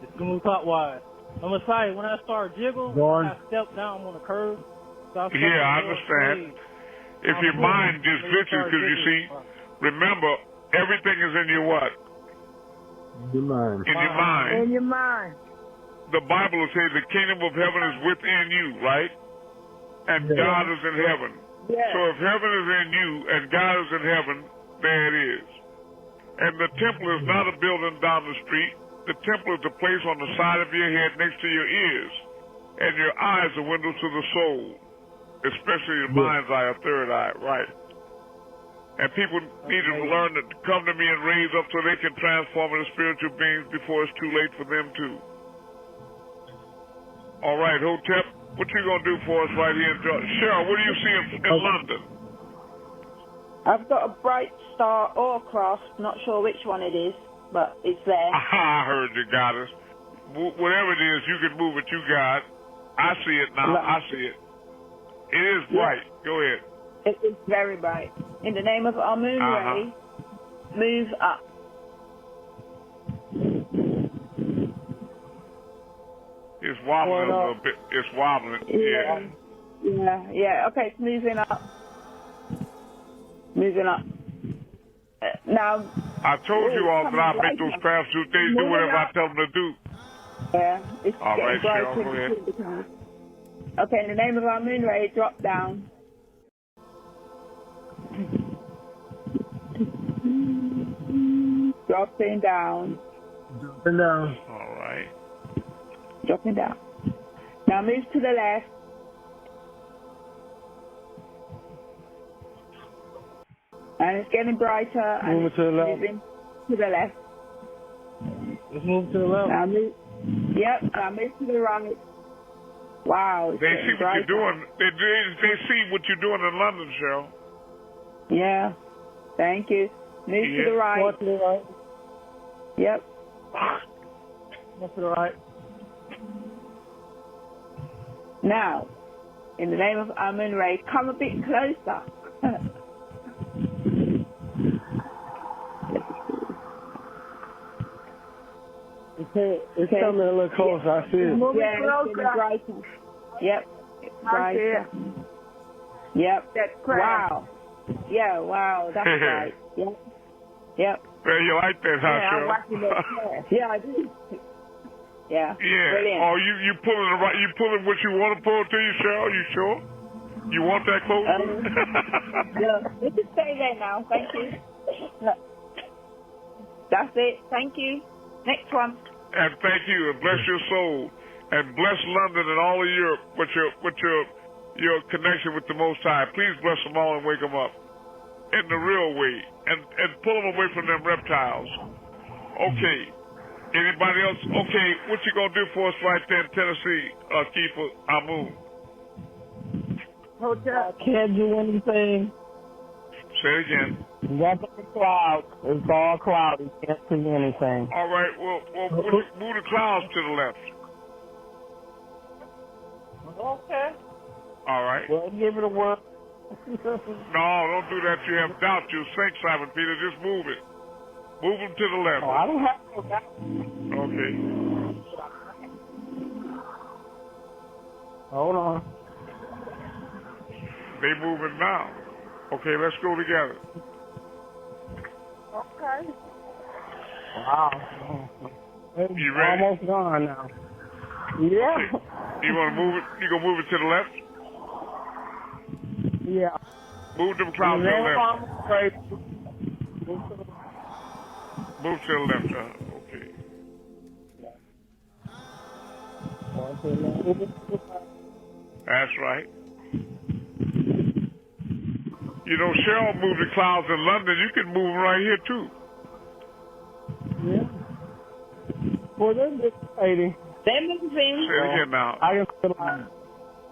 Speaker 8: It's move clockwise. The Messiah, when I start jiggle, I step down, I'm on a curve. So I
Speaker 1: I understand. If your mind just glitches, because you see, remember, everything is in your what?
Speaker 5: Your mind.
Speaker 1: In your mind.
Speaker 6: In your mind.
Speaker 1: The Bible will say the kingdom of heaven is within you, right? And God is in heaven.
Speaker 6: Yes.
Speaker 1: So if heaven is in you and God is in heaven, there it is. And the temple is not a building down the street. The temple is a place on the side of your head next to your ears. And your eyes are windows to the soul. Especially your mind's eye, a third eye, right? And people need to learn to come to me and raise up so they can transform into spiritual beings before it's too late for them too. All right, Hotep, what you going to do for us right here in Georgia? Cheryl, what do you see in London?
Speaker 10: I've got a bright star or cross. Not sure which one it is, but it's there.
Speaker 1: I heard you, Goddess. Whatever it is, you can move it. You got it. I see it now. I see it. It is bright. Go ahead.
Speaker 10: It is very bright. In the name of Amun-Rayay, move up.
Speaker 1: It's wobbling a little bit. It's wobbling.
Speaker 10: Yeah. Okay, it's moving up. Moving up. Now.
Speaker 1: I told you all that I make those crafts do. They do whatever I tell them to do.
Speaker 10: Yeah. It's
Speaker 1: all right, Cheryl, go ahead.
Speaker 10: Okay, in the name of Amun-Rayay, drop down. Dropping down.
Speaker 5: Dropping down.
Speaker 1: All right.
Speaker 10: Dropping down. Now move to the left. And it's getting brighter.
Speaker 5: Moving to the left.
Speaker 10: Moving to the left.
Speaker 8: Let's move to the left.
Speaker 10: Now move. Yep. Now move to the right. Wow.
Speaker 1: They see what you're doing. They see what you're doing in London, Cheryl.
Speaker 10: Yeah. Thank you. Move to the right.
Speaker 5: More to the right.
Speaker 10: Yep.
Speaker 8: More to the right.
Speaker 10: Now, in the name of Amun-Rayay, come a bit closer.
Speaker 5: It's coming a little closer. I see it.
Speaker 10: Yeah, it's brighter. Yep. Brighter. Yep. Wow. Yeah, wow. That's right. Yep. Yep.
Speaker 1: Well, you like that, huh, Cheryl?
Speaker 10: I'm watching it. Yeah, I do. Yeah.
Speaker 1: Yeah.
Speaker 10: Brilliant.
Speaker 1: Oh, you pulling the right? You pulling what you want to pull to you, Cheryl? You sure? You want that quote?
Speaker 10: Yeah, you can stay there now. Thank you. That's it. Thank you. Next one.
Speaker 1: And thank you, and bless your soul, and bless London and all of Europe with your connection with the Most High. Please bless them all and wake them up in the real way, and pull them away from them reptiles. Okay. Anybody else? Okay, what you gonna do for us right there in Tennessee, Keefer Amun?
Speaker 5: Hotel. Can't do anything.
Speaker 1: Say it again.
Speaker 5: Nothing but clouds. It's all cloudy. Can't see anything.
Speaker 1: All right, well move the clouds to the left.
Speaker 5: Okay.
Speaker 1: All right.
Speaker 5: Well, give it a whirl.
Speaker 1: No, don't do that. You have doubt. You sink, Simon Peter. Just move it. Move them to the left.
Speaker 5: Oh, I don't have no doubt.
Speaker 1: Okay.
Speaker 5: Hold on.
Speaker 1: They moving now. Okay, let's go together.
Speaker 5: Okay. Wow.
Speaker 1: You ready?
Speaker 5: Almost gone now. Yeah.
Speaker 1: You want to move it? You gonna move it to the left?
Speaker 5: Yeah.
Speaker 1: Move them clouds to the left. Move to the left. Okay. That's right. You know, Cheryl moved the clouds in London. You can move them right here, too.
Speaker 5: Yeah. Well, they're dissipating.
Speaker 10: They're moving.
Speaker 1: Say it again now.
Speaker 5: I can feel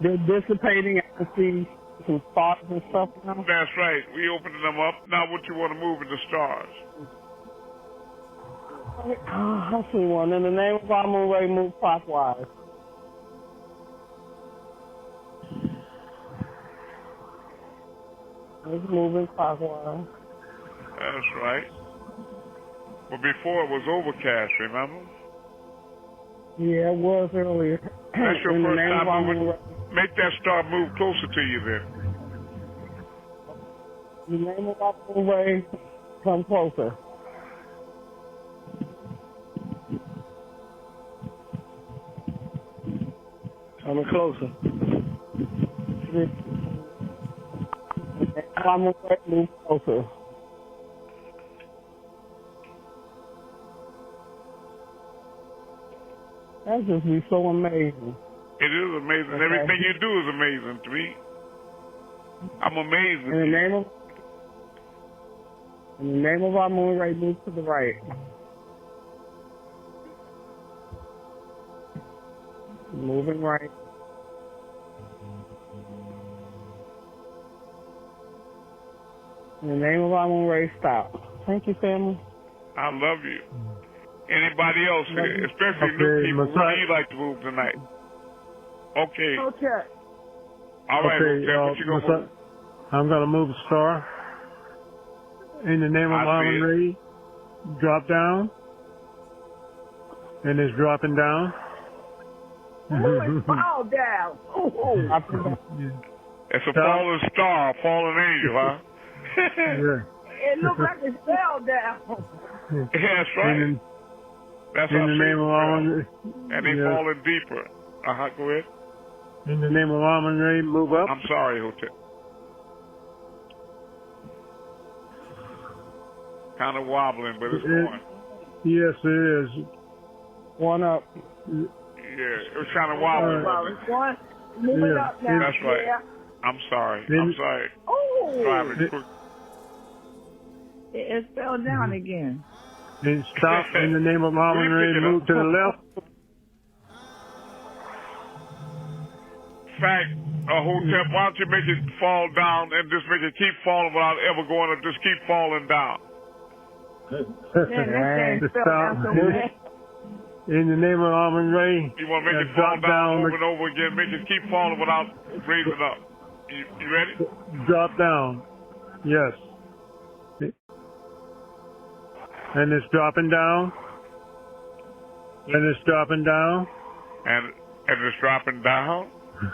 Speaker 5: they're dissipating. I can see some spots and stuff now.
Speaker 1: That's right. We opened them up. Now what you want to move in the stars?
Speaker 5: I see one. In the name of Amun-Rayay, move clockwise. It's moving clockwise.
Speaker 1: That's right. But before it was overcast, remember?
Speaker 5: Yeah, it was earlier.
Speaker 1: That's your first time moving. Make that star move closer to you then.
Speaker 5: In the name of Amun-Rayay, come closer. Coming closer. Amun-Rayay, move closer. That just be so amazing.
Speaker 1: It is amazing. Okay. Everything you do is amazing to me. I'm amazed with you.
Speaker 5: In the name of Amun-Rayay, move to the right. Moving right. In the name of Amun-Rayay, stop. Thank you, family.
Speaker 1: I love you. Anybody else here, especially new people, where do you like to move tonight? Okay.
Speaker 4: Okay.
Speaker 1: All right, what you gonna move?
Speaker 11: I'm going to move a star. In the name of Amun-Rayay, drop down. And it's dropping down.
Speaker 4: It's fall down.
Speaker 1: It's a fallen star, fallen angel, huh?
Speaker 4: It looks like it fell down.
Speaker 1: Yeah, that's right. That's
Speaker 11: in the name of Amun-Rayay.
Speaker 1: And they falling deeper. Go ahead.
Speaker 11: In the name of Amun-Rayay, move up.
Speaker 1: I'm sorry, Hotel. Kind of wobbling, but it's going.
Speaker 11: Yes, it is.
Speaker 5: One up.
Speaker 1: Yeah, it was kind of wobbling.
Speaker 4: One. Move it up now.
Speaker 1: That's right.
Speaker 4: Yeah.
Speaker 1: I'm sorry. I'm sorry.
Speaker 4: Oh.
Speaker 1: Driving quick.
Speaker 6: It fell down again.
Speaker 11: And stop in the name of Amun-Rayay, move to the left.
Speaker 1: Fact, Hotel, why don't you make it fall down and just make it keep falling without ever going up, just keep falling down.
Speaker 11: Stop. In the name of Amun-Rayay,
Speaker 1: you want to make it fall down over and over again, make it keep falling without raising up. You ready?
Speaker 11: Drop down. Yes. And it's dropping down. And it's dropping down.
Speaker 1: And it's dropping down.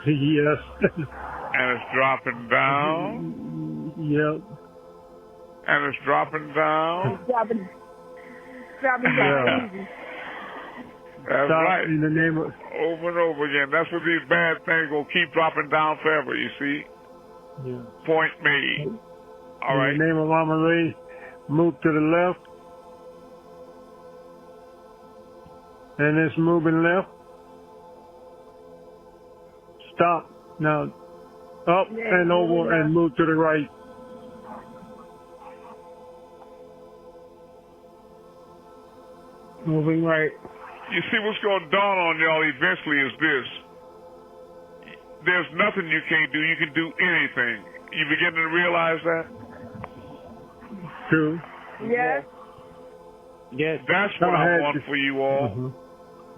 Speaker 11: Yes.
Speaker 1: And it's dropping down.
Speaker 11: Yep.
Speaker 1: And it's dropping down.
Speaker 4: It's dropping down.
Speaker 11: Yeah.
Speaker 1: That's
Speaker 11: Stop
Speaker 1: right.
Speaker 11: In the name of...
Speaker 1: Over and over again. That's what these bad things will keep dropping down forever, you see.
Speaker 11: Yeah.
Speaker 1: Point made. All right.
Speaker 11: In the name of Amun-Rayay, move to the left. And it's moving left. Stop. Now, up and over and move to the right. Moving right.
Speaker 1: You see, what's going to dawn on y'all eventually is this. There's nothing you can't do. You can do anything. You beginning to realize that?
Speaker 11: True.
Speaker 4: Yes.
Speaker 11: Yes.
Speaker 1: That's what I want for you all.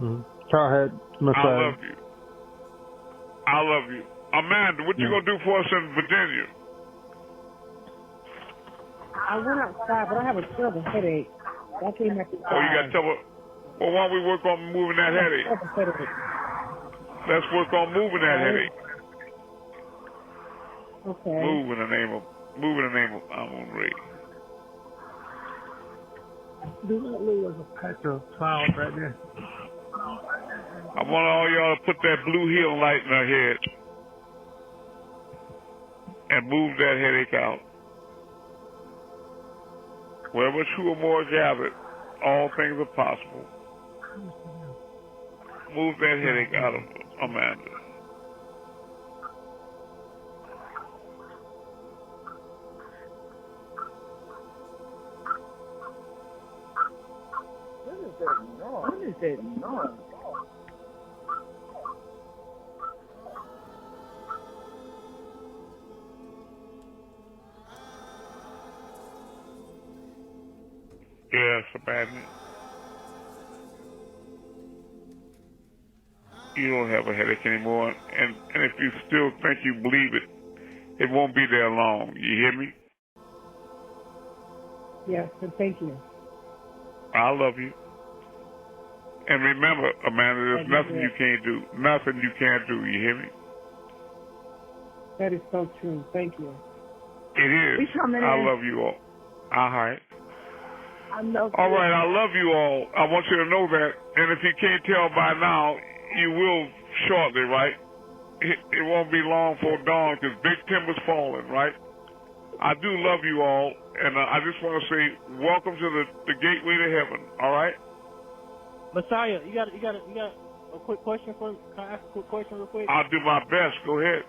Speaker 11: Go ahead, Messiah.
Speaker 1: I love you. I love you. Amanda, what you going to do for us in Virginia?
Speaker 2: I went outside, but I have a terrible headache. I came back inside.
Speaker 1: Oh, you got trouble? Well, why don't we work on moving that headache? Let's work on moving that headache.
Speaker 2: Okay.
Speaker 1: Move in the name of Amun-Rayay.
Speaker 11: Do not leave a patch of cloud right there.
Speaker 1: I want all y'all to put that blue healing light in our head and move that headache out. Wherever two or more gathered, all things are possible. Move that headache out of Amanda.
Speaker 4: What is that noise?
Speaker 1: Yes, Amanda. You don't have a headache anymore, and if you still think you believe it, it won't be there long. You hear me?
Speaker 2: Yes, and thank you.
Speaker 1: I love you. And remember, Amanda, there's nothing you can't do. Nothing you can't do. You hear me?
Speaker 2: That is so true. Thank you.
Speaker 1: It is. I love you all. All right. All right, I love you all. I want you to know that. And if you can't tell by now, you will shortly, right? It won't be long for dawn because Big Timber's falling, right? I do love you all, and I just want to say welcome to the gateway to heaven, all right?
Speaker 8: Messiah, you got a quick question for me? Can I ask a quick question real quick?
Speaker 1: I'll do my best. Go ahead.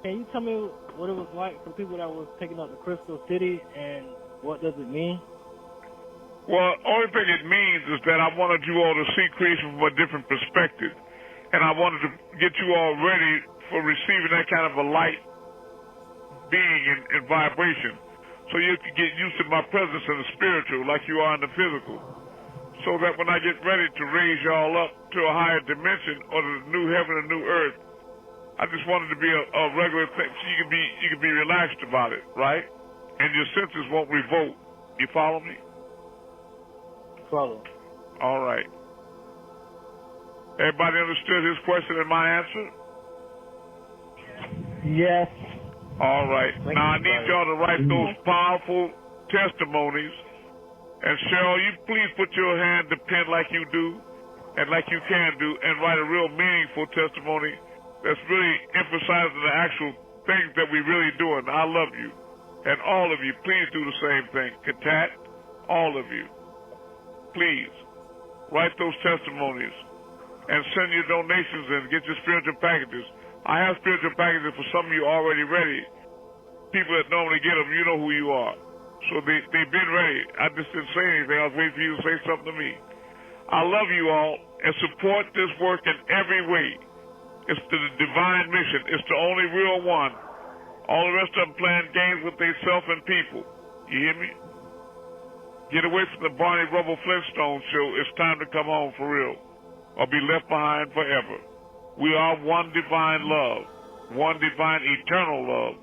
Speaker 8: Can you tell me what it was like for people that was taking up the Crystal City, and what does it mean?
Speaker 1: Well, only thing it means is that I wanted you all to see creation from a different perspective, and I wanted to get you all ready for receiving that kind of a light being and vibration, so you can get used to my presence in the spiritual like you are in the physical, so that when I get ready to raise y'all up to a higher dimension or the new heaven and new earth, I just wanted to be a regular thing, so you can be relaxed about it, right? And your senses won't revolt. You follow me?
Speaker 8: Follow.
Speaker 1: All right. Everybody understood his question and my answer?
Speaker 5: Yes.
Speaker 1: All right. Now I need y'all to write those powerful testimonies. And Cheryl, you please put your hand to pen like you do and like you can do, and write a real meaningful testimony that's really emphasizing the actual things that we really doing. I love you. And all of you, please do the same thing. Contact all of you. Please write those testimonies and send your donations in. Get your spiritual packages. I have spiritual packages for some of you already ready. People that normally get them, you know who you are. So they've been ready. I just didn't say anything. I was waiting for you to say something to me. I love you all and support this work in every way. It's the divine mission. It's the only real one. All the rest of them playing games with themselves and people. You hear me? Get away from the Barney Rubble Flintstone show. It's time to come home for real, or be left behind forever. We are one divine love, one divine eternal love.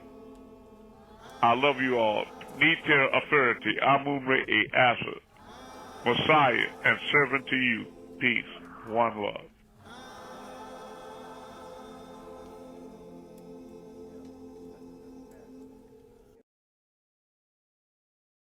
Speaker 1: I love you all. Niter Authority, Amun-Rayay, Asa, Messiah, and servant to you. Peace. One love.